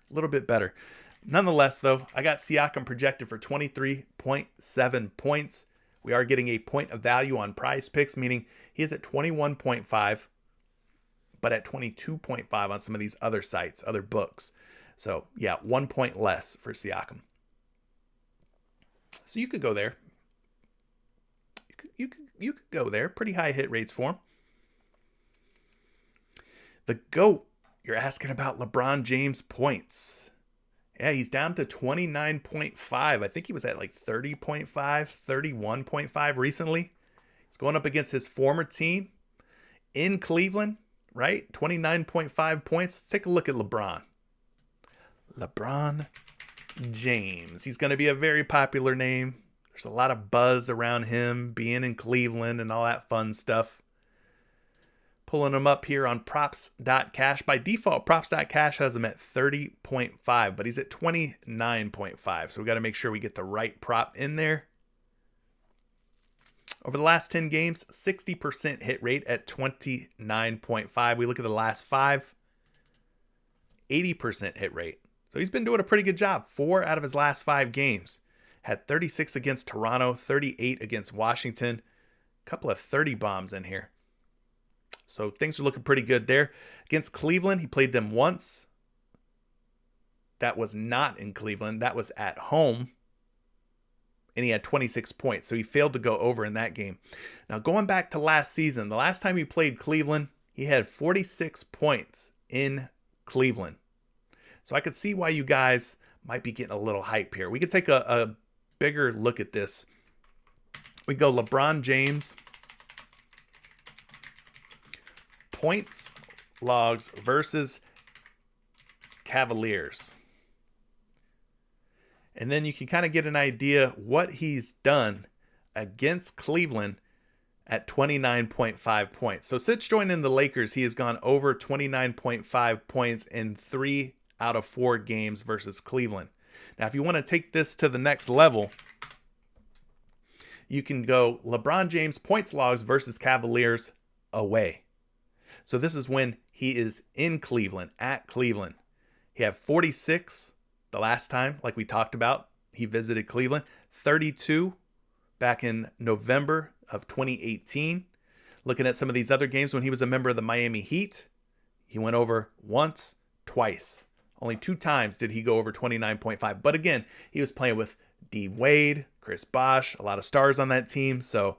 Nonetheless, though, I got Siakam projected for 23.7 points. We are getting a point of value on PrizePicks, meaning he is at 21.5, but at 22.5 on some of these other sites, other books. So, yeah, 1 point less for Siakam. So you could go there. You could go there. Pretty high hit rates for him. The GOAT, you're asking about LeBron James points. Yeah, he's down to 29.5. I think he was at like 30.5, 31.5 recently. He's going up against his former team in Cleveland, right? 29.5 points. Let's take a look at LeBron. LeBron James. He's going to be a very popular name. There's a lot of buzz around him being in Cleveland and all that fun stuff. Pulling him up here on props.cash. By default, props.cash has him at 30.5, but he's at 29.5. So we got to make sure we get the right prop in there. Over the last 10 games, 60% hit rate at 29.5. We look at the last 5, 80% hit rate. So he's been doing a pretty good job. 4 out of his last 5 games. Had 36 against Toronto, 38 against Washington. A couple of 30 bombs in here. So things are looking pretty good there. Against Cleveland, he played them once. That was not in Cleveland. That was at home. And he had 26 points. So he failed to go over in that game. Now going back to last season, the last time he played Cleveland, he had 46 points in Cleveland. So I could see why you guys might be getting a little hype here. We could take a bigger look at this. We go LeBron James points logs versus Cavaliers. And then you can kind of get an idea what he's done against Cleveland at 29.5 points. So since joining the Lakers, he has gone over 29.5 points in 3 out of 4 games versus Cleveland. Now, if you want to take this to the next level, you can go LeBron James points logs versus Cavaliers away. So this is when he is in Cleveland, at Cleveland. He had 46 the last time, like we talked about. He visited Cleveland. 32 back in November of 2018. Looking at some of these other games when he was a member of the Miami Heat, he went over once, twice. Only 2 times did he go over 29.5. But again, he was playing with D. Wade, Chris Bosh, a lot of stars on that team. So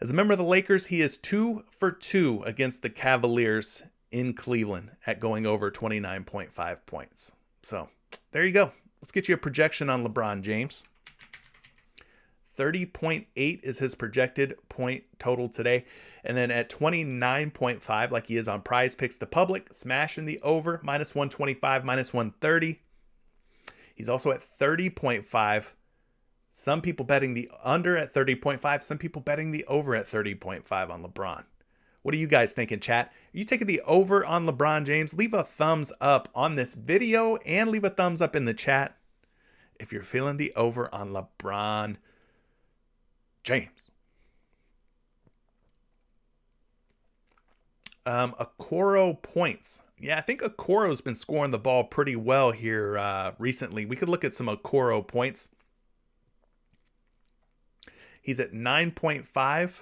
as a member of the Lakers, he is 2 for 2 against the Cavaliers in Cleveland at going over 29.5 points. So there you go. Let's get you a projection on LeBron James. 30.8 is his projected point total today. And then at 29.5, like he is on PrizePicks, the public, smashing the over, minus 125, minus 130. He's also at 30.5. Some people betting the under at 30.5. Some people betting the over at 30.5 on LeBron. What are you guys thinking, chat? Are you taking the over on LeBron James? Leave a thumbs up on this video and leave a thumbs up in the chat if you're feeling the over on LeBron James. Okoro points. Yeah, I think Okoro's been scoring the ball pretty well here recently. We could look at some Okoro points. He's at 9.5. I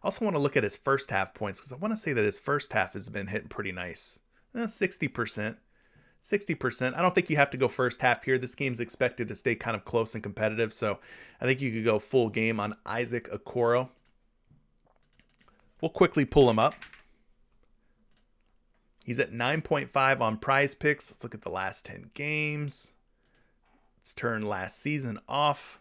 also want to look at his first half points because I want to say that his first half has been hitting pretty nice. 60%. 60%. I don't think you have to go first half here. This game's expected to stay kind of close and competitive, so I think you could go full game on Isaac Okoro. We'll quickly pull him up. He's at 9.5 on PrizePicks. Let's look at the last 10 games. Let's turn last season off.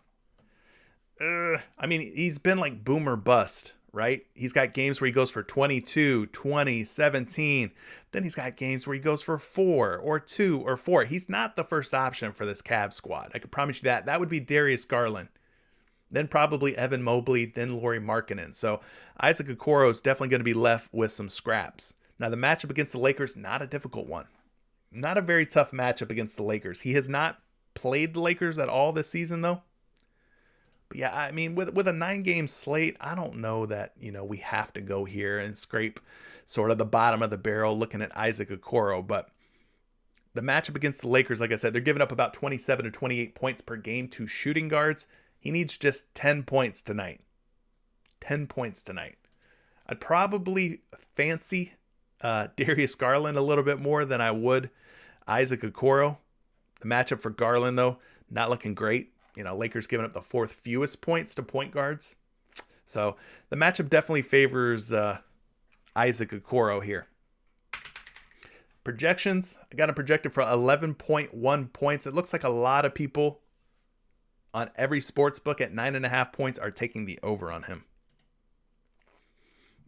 I mean, he's been like boom or bust, right? He's got games where he goes for 22, 20, 17. Then he's got games where he goes for 4 or 2 or 4. He's not the first option for this Cavs squad. I can promise you that. That would be Darius Garland. Then probably Evan Mobley, then Lauri Markkanen. So Isaac Okoro is definitely going to be left with some scraps. Now the matchup against the Lakers, not a difficult one. Not a very tough matchup against the Lakers. He has not played the Lakers at all this season though. But yeah, I mean, with a 9-game slate, I don't know that, we have to go here and scrape sort of the bottom of the barrel looking at Isaac Okoro. But the matchup against the Lakers, like I said, they're giving up about 27 to 28 points per game to shooting guards. He needs just 10 points tonight. 10 points tonight. I'd probably fancy Darius Garland a little bit more than I would Isaac Okoro. The matchup for Garland, though, not looking great. Lakers giving up the 4th fewest points to point guards. So the matchup definitely favors Isaac Okoro here. Projections, I got him projected for 11.1 points. It looks like a lot of people on every sports book at 9.5 points are taking the over on him.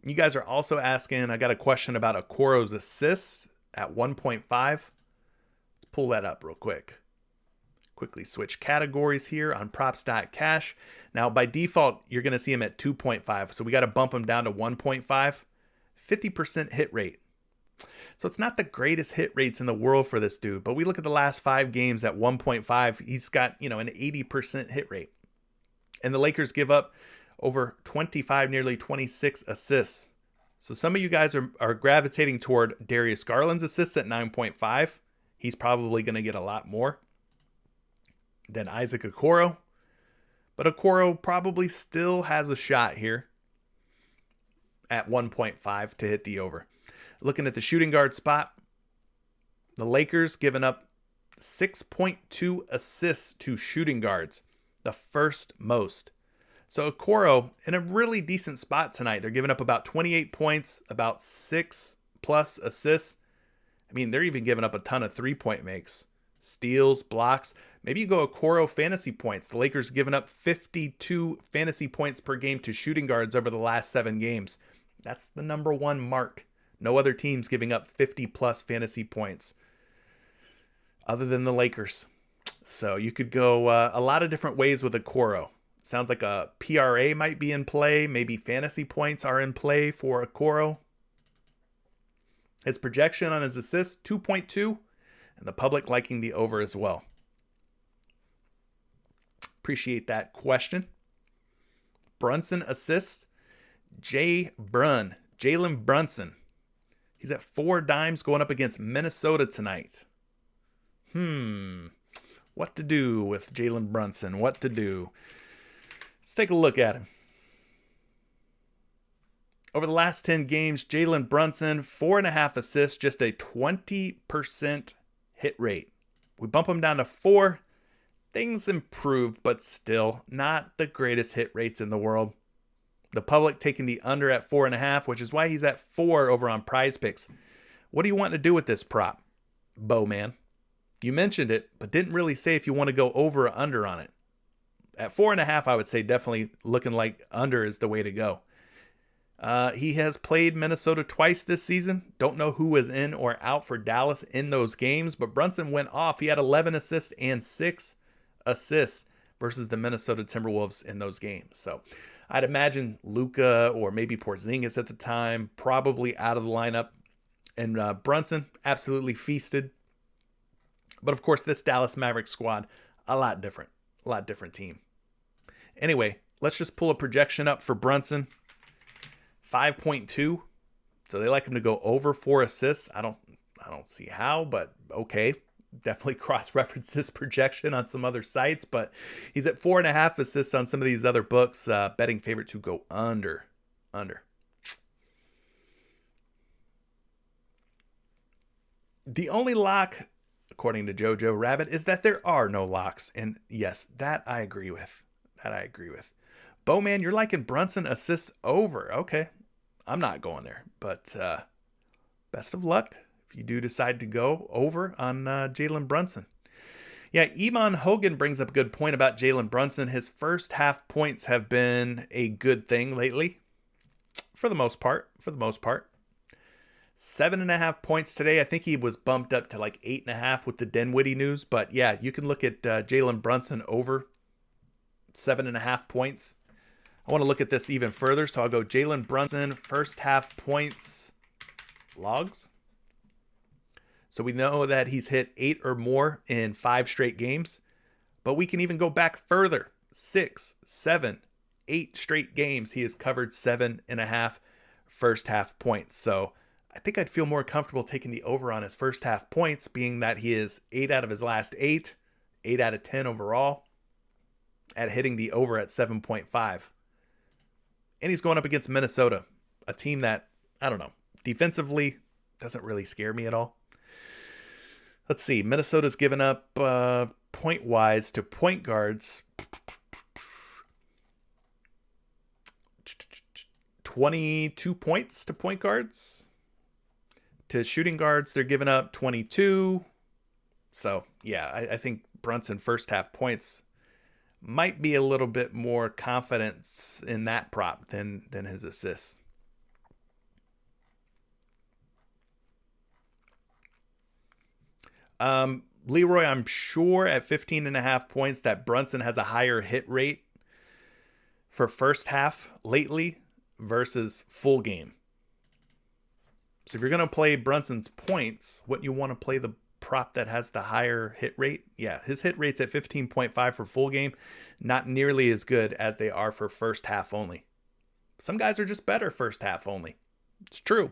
You guys are also asking, I got a question about Okoro's assists at 1.5. Let's pull that up real quick. Quickly switch categories here on props.cash. Now, by default, you're going to see him at 2.5. So we got to bump him down to 1.5. 50% hit rate. So it's not the greatest hit rates in the world for this dude. But we look at the last 5 games at 1.5. He's got, an 80% hit rate. And the Lakers give up over 25, nearly 26 assists. So some of you guys are gravitating toward Darius Garland's assists at 9.5. He's probably going to get a lot more than Isaac Okoro. But Okoro probably still has a shot here at 1.5 to hit the over. Looking at the shooting guard spot, the Lakers giving up 6.2 assists to shooting guards, the first most. So Okoro in a really decent spot tonight. They're giving up about 28 points, about 6+ assists. I mean, they're even giving up a ton of 3-point makes. Steals, blocks. Maybe you go Okoro fantasy points. The Lakers giving up 52 fantasy points per game to shooting guards over the last 7 games. That's the number 1 mark. No other teams giving up 50+ fantasy points other than the Lakers. So you could go a lot of different ways with Okoro. Sounds like a PRA might be in play. Maybe fantasy points are in play for Okoro. His projection on his assists, 2.2. And the public liking the over as well. Appreciate that question. Brunson assists. Jalen Brunson. He's at 4 dimes going up against Minnesota tonight. What to do with Jalen Brunson? What to do? Let's take a look at him. Over the last 10 games, Jalen Brunson, 4.5 assists, just a 20% hit rate. We bump him down to 4. Things improved, but still not the greatest hit rates in the world. The public taking the under at 4.5, which is why he's at 4 over on PrizePicks. What do you want to do with this prop, Bowman? You mentioned it, but didn't really say if you want to go over or under on it. At 4.5, I would say definitely looking like under is the way to go. He has played Minnesota twice this season. Don't know who was in or out for Dallas in those games, but Brunson went off. He had 11 assists and 6 assists versus the Minnesota Timberwolves in those games. So I'd imagine Luka or maybe Porzingis at the time probably out of the lineup. And Brunson absolutely feasted. But of course, this Dallas Mavericks squad, a lot different team. Anyway, let's just pull a projection up for Brunson. 5.2. So they like him to go over 4 assists. I don't see how, but okay. Definitely cross-reference this projection on some other sites, but he's at 4.5 assists on some of these other books. Betting favorite to go under. The only lock, according to Jojo Rabbit, is that there are no locks. And yes, that I agree with. Bowman, you're liking Brunson assists over. Okay. I'm not going there, but best of luck if you do decide to go over on Jalen Brunson. Yeah, Iman Hogan brings up a good point about Jalen Brunson. His first half points have been a good thing lately, for the most part. 7.5 points today. I think he was bumped up to like 8.5 with the Dinwiddie news. But yeah, you can look at Jalen Brunson over 7.5 points. I want to look at this even further, so I'll go Jalen Brunson, first half points logs. So we know that he's hit 8 or more in 5 straight games, but we can even go back further. 6, 7, 8 straight games, he has covered 7.5 first half points. So I think I'd feel more comfortable taking the over on his first half points, being that he is 8 out of his last 8, 8 out of 10 overall, at hitting the over at 7.5. And he's going up against Minnesota, a team that, I don't know, defensively doesn't really scare me at all. Let's see. Minnesota's given up point-wise to point guards 22 points to point guards. To shooting guards, they're giving up 22. So, yeah, I think Brunson first half points might be a little bit more confidence in that prop than his assists. Leroy, I'm sure at 15.5 points that Brunson has a higher hit rate for first half lately versus full game. So if you're going to play Brunson's points, wouldn't you want to play the prop that has the higher hit rate? Yeah, his hit rate's at 15.5 for full game. Not nearly as good as they are for first half only. Some guys are just better first half only. It's true.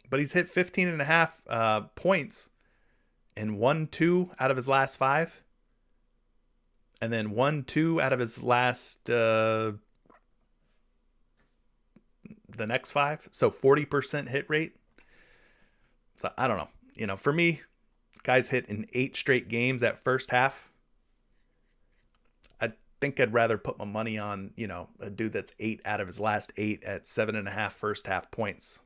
But he's hit 15.5 points in 1-2 out of his last 5. And then 1-2 out of his last the next 5. So 40% hit rate. So I don't know. You know, for me, guys hit in 8 straight games at first half. I think I'd rather put my money on, you know, a dude that's 8 out of his last 8 at 7.5 first half points.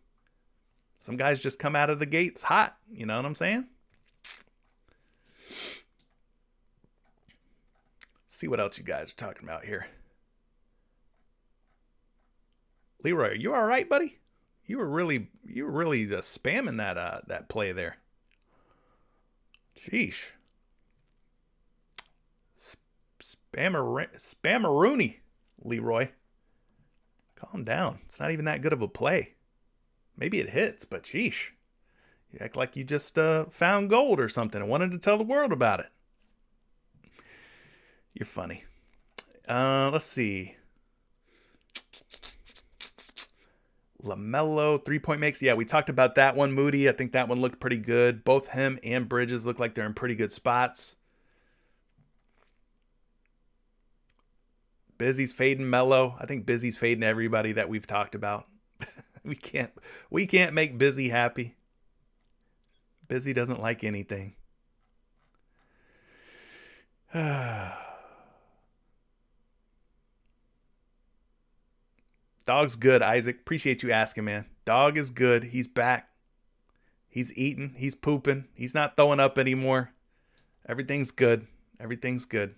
Some guys just come out of the gates hot. You know what I'm saying? See what else you guys are talking about here. Leroy, are you all right, buddy? You were really spamming that play there. Sheesh. Spammaroony, Leroy. Calm down. It's not even that good of a play. Maybe it hits, but sheesh. You act like you just found gold or something and wanted to tell the world about it. You're funny. Let's see. LaMelo, three-point makes. Yeah, we talked about that one, Moody. I think that one looked pretty good. Both him and Bridges look like they're in pretty good spots. Busy's fading Melo. I think Busy's fading everybody that we've talked about. we can't make Busy happy. Busy doesn't like anything. Dog's good, Isaac. Appreciate you asking, man. Dog is good. He's back. He's eating. He's pooping. He's not throwing up anymore. Everything's good. Everything's good.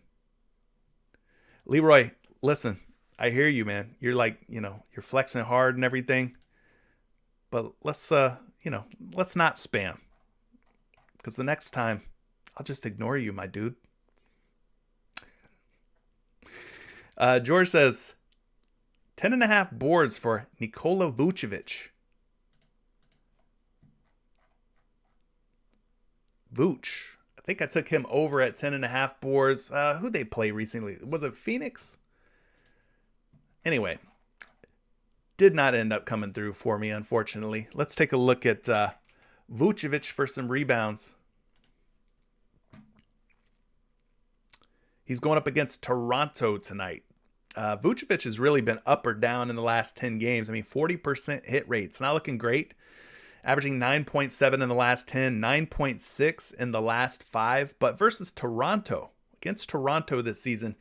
Leroy, listen, I hear you, man. You're like, you're flexing hard and everything. But let's not spam. Because the next time, I'll just ignore you, my dude. George says, 10.5 boards for Nikola Vucevic. Vooch. I think I took him over at 10.5 boards. Who'd they play recently? Was it Phoenix? Anyway, did not end up coming through for me, unfortunately. Let's take a look at Vucevic for some rebounds. He's going up against Toronto tonight. Vucevic has really been up or down in the last 10 games. I mean, 40% hit rate. It's not looking great. Averaging 9.7 in the last 10, 9.6 in the last 5. But versus Toronto, against Toronto this season,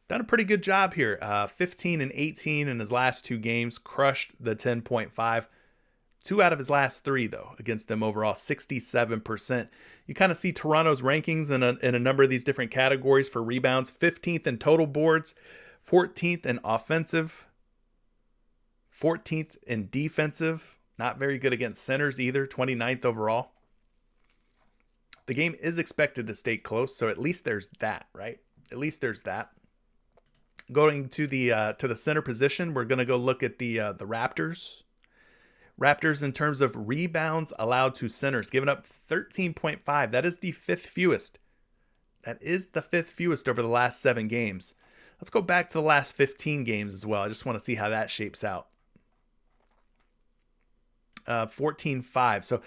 done a pretty good job here. 15 and 18 in his last 2 games. Crushed the 10.5. 2 out of his last 3, though, against them overall, 67%. You kind of see Toronto's rankings in a number of these different categories for rebounds. 15th in total boards, 14th in offensive, 14th in defensive. Not very good against centers either, 29th overall. The game is expected to stay close, so at least there's that, right? At least there's that. Going to the center position, we're going to go look at the Raptors. Raptors in terms of rebounds allowed to centers, giving up 13.5. That is the 5th fewest. That is the 5th fewest over the last 7 games. Let's go back to the last 15 games as well. I just want to see how that shapes out. 14-5. So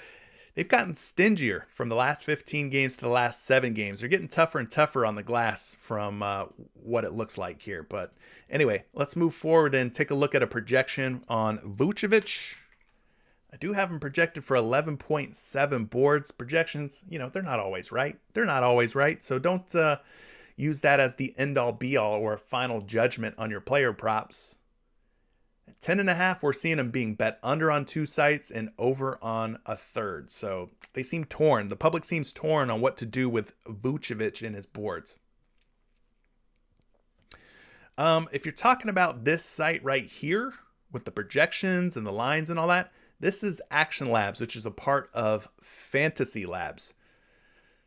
they've gotten stingier from the last 15 games to the last 7 games. They're getting tougher and tougher on the glass from what it looks like here. But anyway, let's move forward and take a look at a projection on Vucevic. I do have him projected for 11.7 boards. Projections, they're not always right. They're not always right. So don't use that as the end-all be-all or a final judgment on your player props. At 10.5, we're seeing him being bet under on 2 sites and over on a 3rd. So they seem torn. The public seems torn on what to do with Vucevic in his boards. If you're talking about this site right here with the projections and the lines and all that, this is Action Labs, which is a part of Fantasy Labs.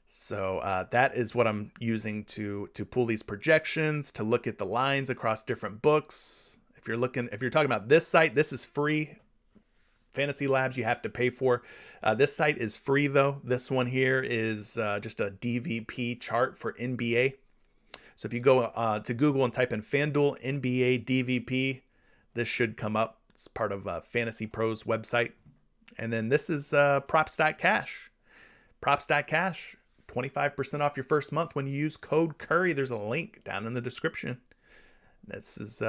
So that is what I'm using to pull these projections, to look at the lines across different books. If you're talking about this site, this is free. Fantasy Labs you have to pay for. This site is free though. This one here is just a DVP chart for NBA. So if you go to Google and type in FanDuel NBA DVP, this should come up. It's part of Fantasy Pros website. And then this is Props.Cash. Props.Cash, 25% off your first month when you use code Curry. There's a link down in the description. This is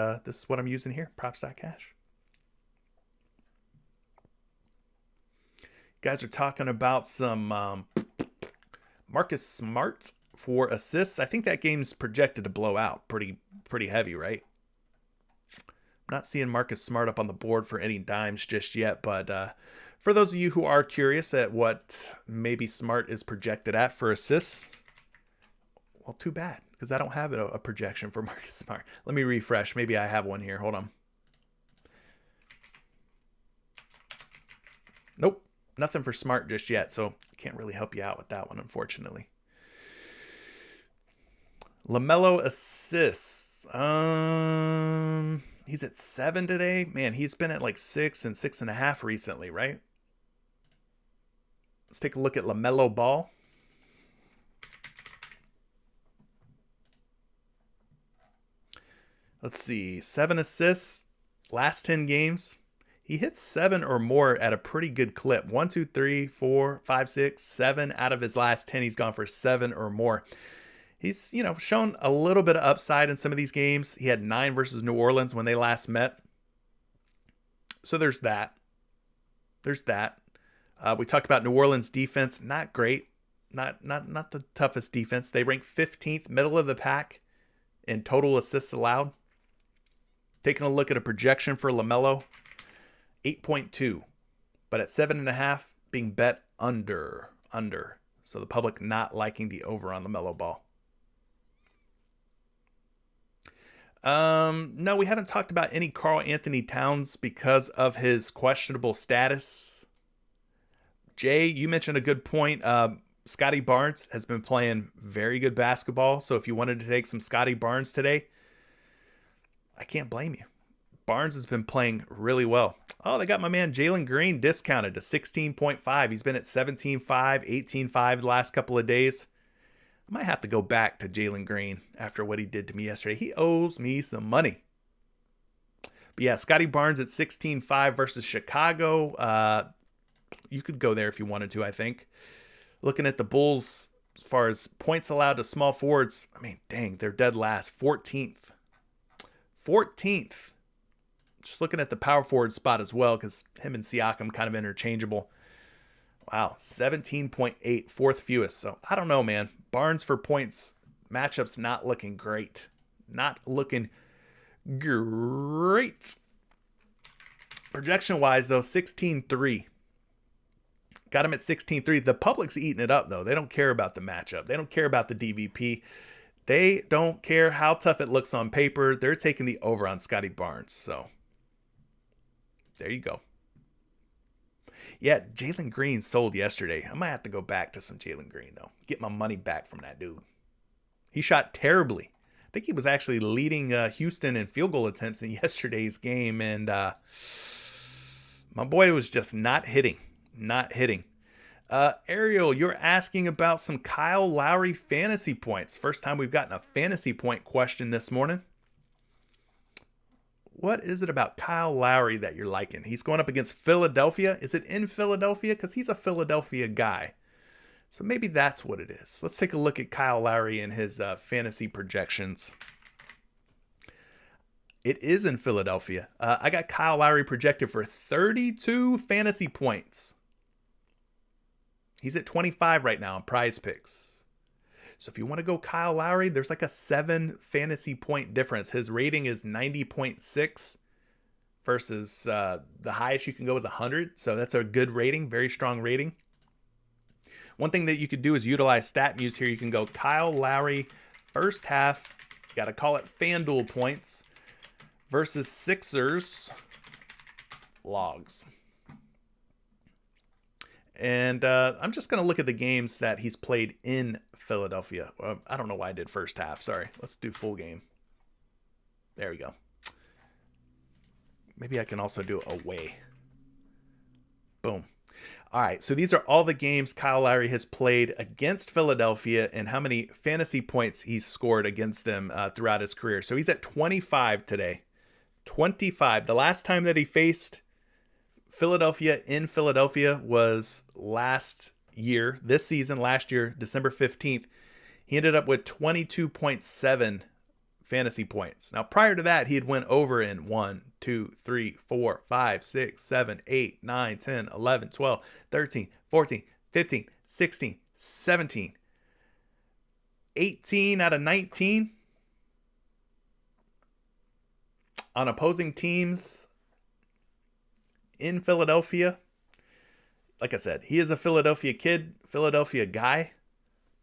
what I'm using here, Props.Cash. You guys are talking about some Marcus Smart for assists. I think that game's projected to blow out pretty heavy, right? I'm not seeing Marcus Smart up on the board for any dimes just yet, but for those of you who are curious at what maybe Smart is projected at for assists, well, too bad, because I don't have a projection for Marcus Smart. Let me refresh. Maybe I have one here. Hold on. Nope, nothing for Smart just yet, so I can't really help you out with that one, unfortunately. LaMelo assists. He's at 7 today. Man, he's been at like 6 and 6.5 recently, right? Let's take a look at LaMelo Ball. Let's see. 7 assists. Last 10 games. He hits 7 or more at a pretty good clip. 1, 2, 3, 4, 5, 6, 7 out of his last 10. He's gone for 7 or more. He's, shown a little bit of upside in some of these games. He had 9 versus New Orleans when they last met. So there's that. We talked about New Orleans defense. Not great. Not the toughest defense. They rank 15th, middle of the pack in total assists allowed. Taking a look at a projection for LaMelo, 8.2, but at 7.5 being bet under. So the public not liking the over on LaMelo Ball. No, we haven't talked about any Karl Anthony Towns because of his questionable status. Jay, you mentioned a good point. Scotty Barnes has been playing very good basketball. So if you wanted to take some Scotty Barnes today, I can't blame you. Barnes has been playing really well. Oh, they got my man Jalen Green discounted to 16.5. He's been at 17.5, 18.5 the last couple of days. I might have to go back to Jalen Green after what he did to me yesterday. He owes me some money. But yeah, Scotty Barnes at 16.5 versus Chicago. You could go there if you wanted to, I think. Looking at the Bulls, as far as points allowed to small forwards, I mean, dang, they're dead last. 14th. Just looking at the power forward spot as well, because him and Siakam kind of interchangeable. Wow, 17.8, fourth fewest. So I don't know, man. Barnes for points, matchups not looking great. Projection-wise, though, 16-3. Got him at 16-3. The public's eating it up, though. They don't care about the matchup. They don't care about the DVP. They don't care how tough it looks on paper. They're taking the over on Scotty Barnes. So there you go. Yeah, Jalen Green sold yesterday. I might have to go back to some Jalen Green, though. Get my money back from that dude. He shot terribly. I think he was actually leading Houston in field goal attempts in yesterday's game. And my boy was just not hitting. Ariel, you're asking about some Kyle Lowry fantasy points. First time we've gotten a fantasy point question this morning. What is it about Kyle Lowry that you're liking? He's going up against Philadelphia. Is it in Philadelphia? Because he's a Philadelphia guy. So maybe that's what it is. Let's take a look at Kyle Lowry and his fantasy projections. It is in Philadelphia. I got Kyle Lowry projected for 32 fantasy points. He's at 25 right now on PrizePicks. So if you want to go Kyle Lowry, there's like a 7 fantasy point difference. His rating is 90.6 versus the highest you can go is 100. So that's a good rating, very strong rating. One thing that you could do is utilize StatMuse here. You can go Kyle Lowry first half. You got to call it FanDuel points versus Sixers logs. And I'm just going to look at the games that he's played in Philadelphia. I don't know why I did first half. Sorry. Let's do full game. There we go. Maybe I can also do away. Boom. All right. So these are all the games Kyle Lowry has played against Philadelphia and how many fantasy points he's scored against them throughout his career. So he's at 25 today. 25. The last time that he faced Philadelphia in Philadelphia was last year, last year, December 15th. He ended up with 22.7 fantasy points. Now, prior to that, he had went over in 1, 2, 3, 4, 5, 6, 7, 8, 9, 10, 11, 12, 13, 14, 15, 16, 17, 18 out of 19 on opposing teams in Philadelphia. Like I said, he is a Philadelphia kid, Philadelphia guy.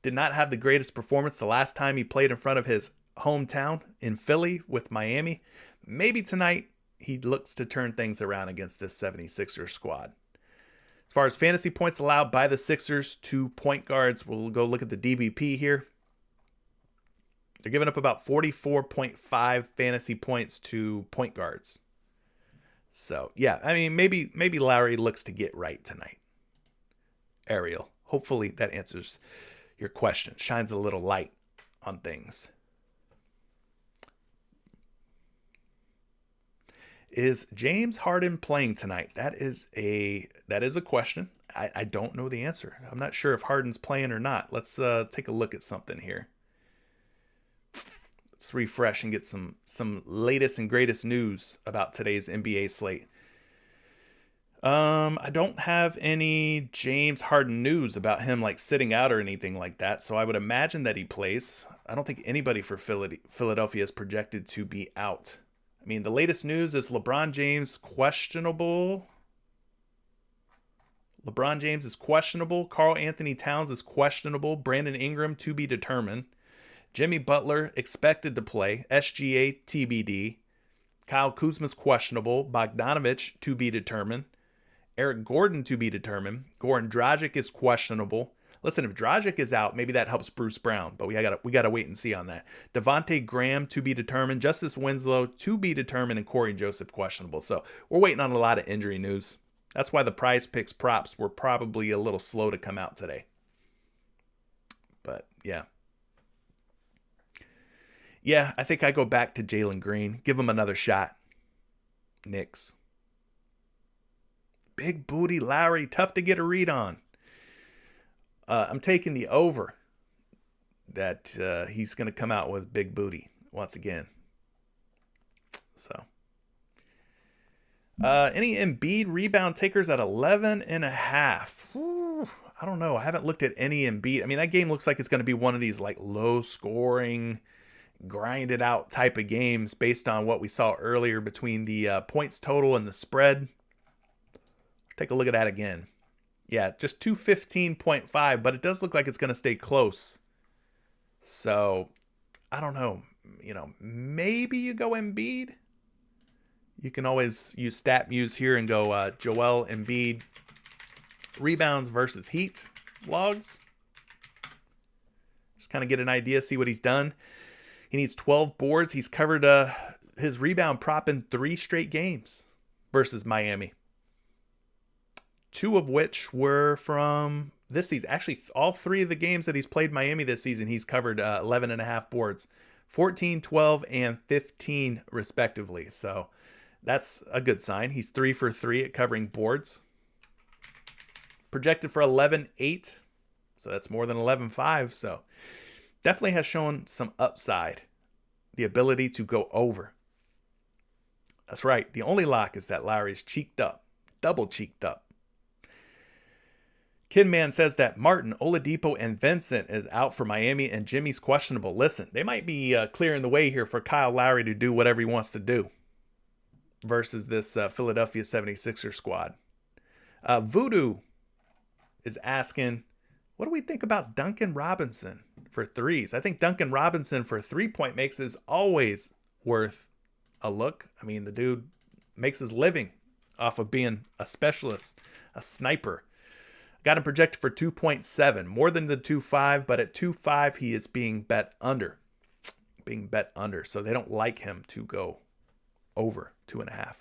Did not have the greatest performance the last time he played in front of his hometown in Philly with Miami. Maybe tonight he looks to turn things around against this 76ers squad. As far as fantasy points allowed by the Sixers to point guards, we'll go look at the DBP here. They're giving up about 44.5 fantasy points to point guards. So, yeah, I mean, maybe Lowry looks to get right tonight. Ariel, hopefully that answers your question, shines a little light on things. Is James Harden playing tonight? That is a question. I don't know the answer. I'm not sure if Harden's playing or not. Let's take a look at something here. Let's refresh and get some latest and greatest news about today's NBA slate. I don't have any James Harden news about him like sitting out or anything like that, so I would imagine that he plays. I don't think anybody for Philadelphia is projected to be out. I mean, the latest news is LeBron James questionable. LeBron James is questionable. Karl Anthony Towns is questionable. Brandon Ingram to be determined. Jimmy Butler expected to play. SGA TBD. Kyle Kuzma's questionable. Bogdanovich to be determined. Eric Gordon to be determined. Goran Dragic is questionable. Listen, if Dragic is out, maybe that helps Bruce Brown, but we gotta wait and see on that. Devontae Graham to be determined. Justice Winslow to be determined, and Corey Joseph questionable. So we're waiting on a lot of injury news. That's why the PrizePicks props were probably a little slow to come out today. But yeah. Yeah, I think I go back to Jalen Green. Give him another shot. Knicks. Big booty Lowry, tough to get a read on. I'm taking the over that he's going to come out with big booty once again. So, any Embiid rebound takers at 11.5? I don't know. I haven't looked at any Embiid. I mean, that game looks like it's going to be one of these like low scoring, grinded out type of games based on what we saw earlier between the points total and the spread. Take a look at that again. Yeah, just 215.5, but it does look like it's going to stay close. So, I don't know. Maybe you go Embiid. You can always use StatMuse here and go Joel Embiid rebounds versus Heat logs. Just kind of get an idea, see what he's done. He needs 12 boards. He's covered his rebound prop in 3 straight games versus Miami. 2 of which were from this season. Actually, all 3 of the games that he's played Miami this season, he's covered 11.5 boards. 14, 12, and 15 respectively. So that's a good sign. He's 3 for 3 at covering boards. Projected for 11.8. So that's more than 11.5. So definitely has shown some upside. The ability to go over. That's right. The only lock is that Lowry's cheeked up. Double cheeked up. Kidman says that Martin, Oladipo, and Vincent is out for Miami and Jimmy's questionable. Listen, they might be clearing the way here for Kyle Lowry to do whatever he wants to do versus this Philadelphia 76er squad. Voodoo is asking, what do we think about Duncan Robinson for threes? I think Duncan Robinson for 3-point makes is always worth a look. I mean, the dude makes his living off of being a specialist, a sniper. Got him projected for 2.7, more than the 2.5, but at 2.5 he is being bet under. So they don't like him to go over 2.5.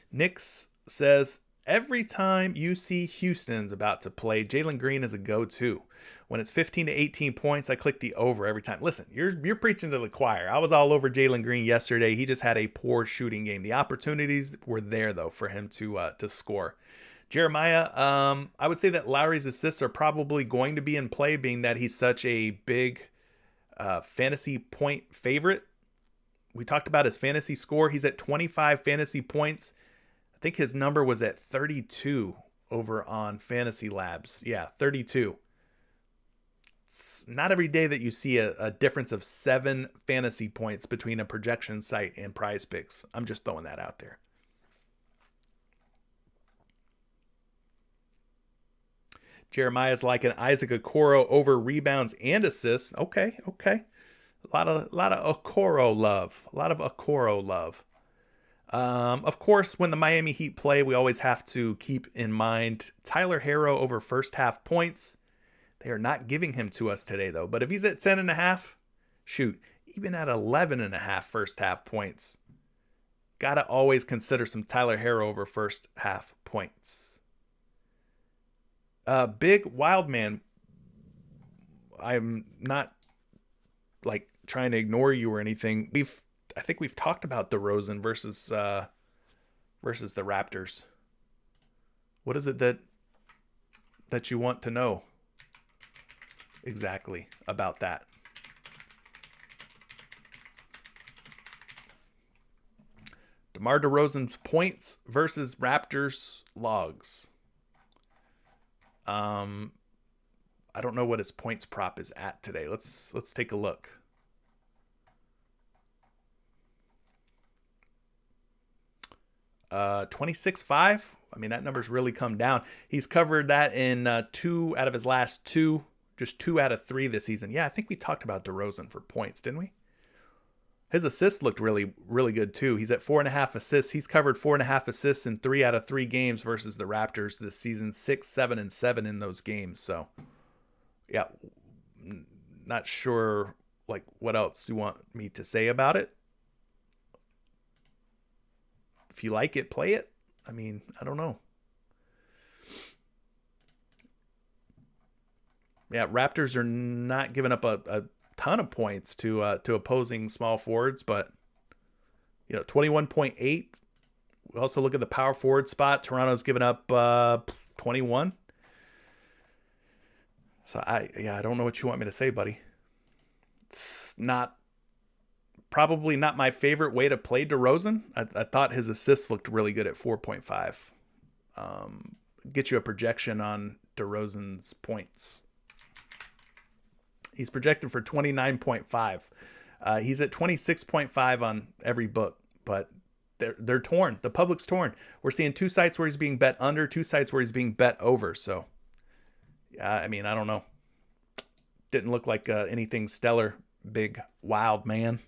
Nix says, every time you see Houston's about to play, Jalen Green is a go-to. When it's 15 to 18 points, I click the over every time. Listen, you're preaching to the choir. I was all over Jalen Green yesterday. He just had a poor shooting game. The opportunities were there, though, for him to score. Jeremiah, I would say that Lowry's assists are probably going to be in play, being that he's such a big fantasy point favorite. We talked about his fantasy score. He's at 25 fantasy points. I think his number was at 32 over on Fantasy Labs. Yeah, 32. It's not every day that you see a difference of 7 fantasy points between a projection site and PrizePicks. I'm just throwing that out there. Jeremiah's like an Isaac Okoro over rebounds and assists. Okay. A lot of Okoro love. Of course, when the Miami Heat play, we always have to keep in mind Tyler Herro over first half points. They are not giving him to us today, though. But if he's at 10.5, shoot, even at 11.5 first half points, got to always consider some Tyler Herro over first half points. Big Wild Man, I'm not like trying to ignore you or anything. I think we've talked about DeRozan versus the Raptors. What is it that you want to know exactly about that? DeMar DeRozan's points versus Raptors logs. I don't know what his points prop is at today. Let's take a look. Uh, 26.5. I mean, that number's really come down. He's covered that in 2 out of his last 2, just 2 out of 3 this season. Yeah, I think we talked about DeRozan for points, didn't we? His assists looked really, really good too. He's at 4.5 assists. He's covered 4.5 assists in 3 out of 3 games versus the Raptors this season. 6, 7, and 7 in those games. So, yeah, not sure like what else you want me to say about it. If you like it, play it. I mean, I don't know. Yeah, Raptors are not giving up a ton of points to opposing small forwards, but 21.8. We also look at the power forward spot. Toronto's given up 21. So I don't know what you want me to say, buddy. It's probably not my favorite way to play DeRozan. I thought his assists looked really good at 4.5. Get you a projection on DeRozan's points. He's projected for 29.5. He's at 26.5 on every book, but they're torn. The public's torn. We're seeing 2 sites where he's being bet under, 2 sites where he's being bet over. So, I mean, I don't know. Didn't look like anything stellar, big, wild man.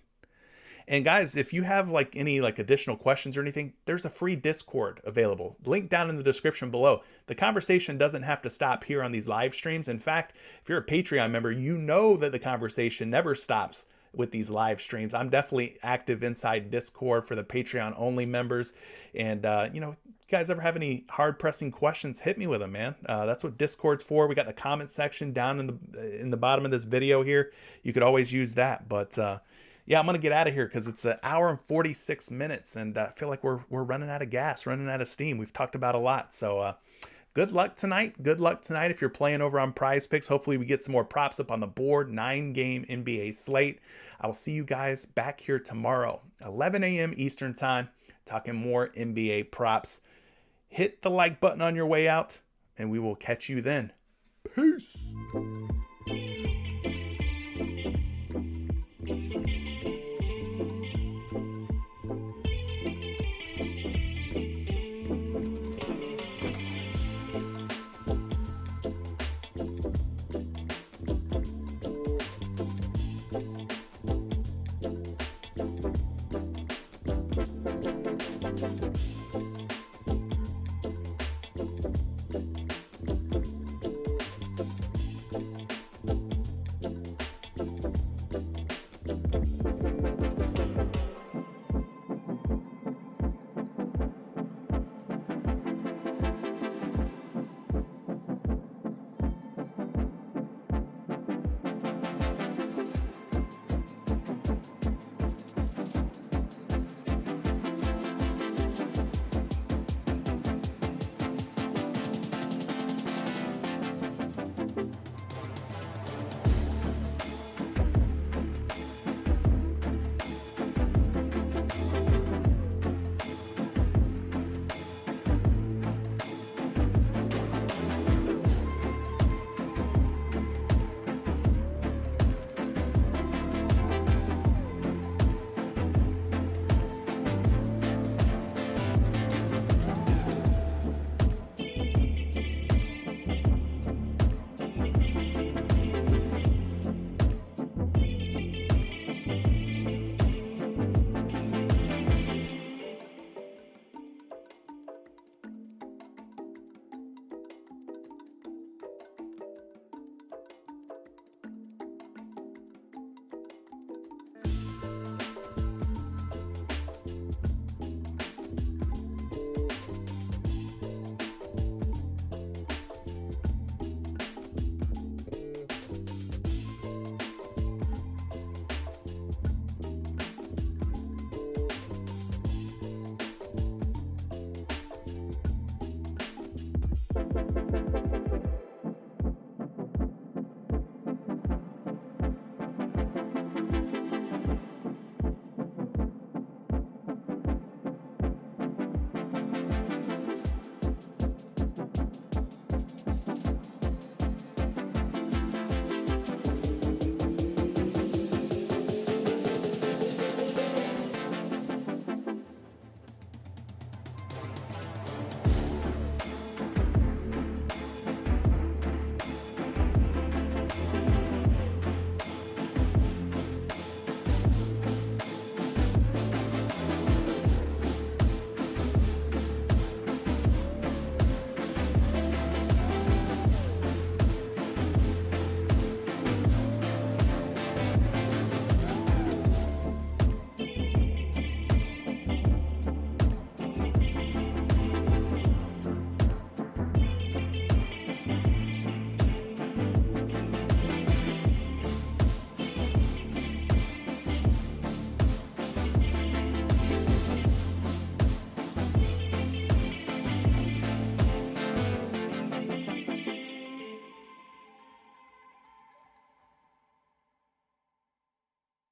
And guys, if you have like any like additional questions or anything, there's a free Discord available. Link down in the description below. The conversation doesn't have to stop here on these live streams. In fact, if you're a Patreon member, you know that the conversation never stops with these live streams. I'm definitely active inside Discord for the Patreon only members. And, you guys ever have any hard pressing questions, hit me with them, man. That's what Discord's for. We got the comment section down in the bottom of this video here. You could always use that. But, yeah, I'm going to get out of here because it's an hour and 46 minutes, and I feel like we're running out of gas, running out of steam. We've talked about a lot, so good luck tonight. Good luck tonight if you're playing over on PrizePicks. Hopefully we get some more props up on the board. 9-game NBA slate. I will see you guys back here tomorrow, 11 a.m. Eastern time, talking more NBA props. Hit the like button on your way out, and we will catch you then. Peace.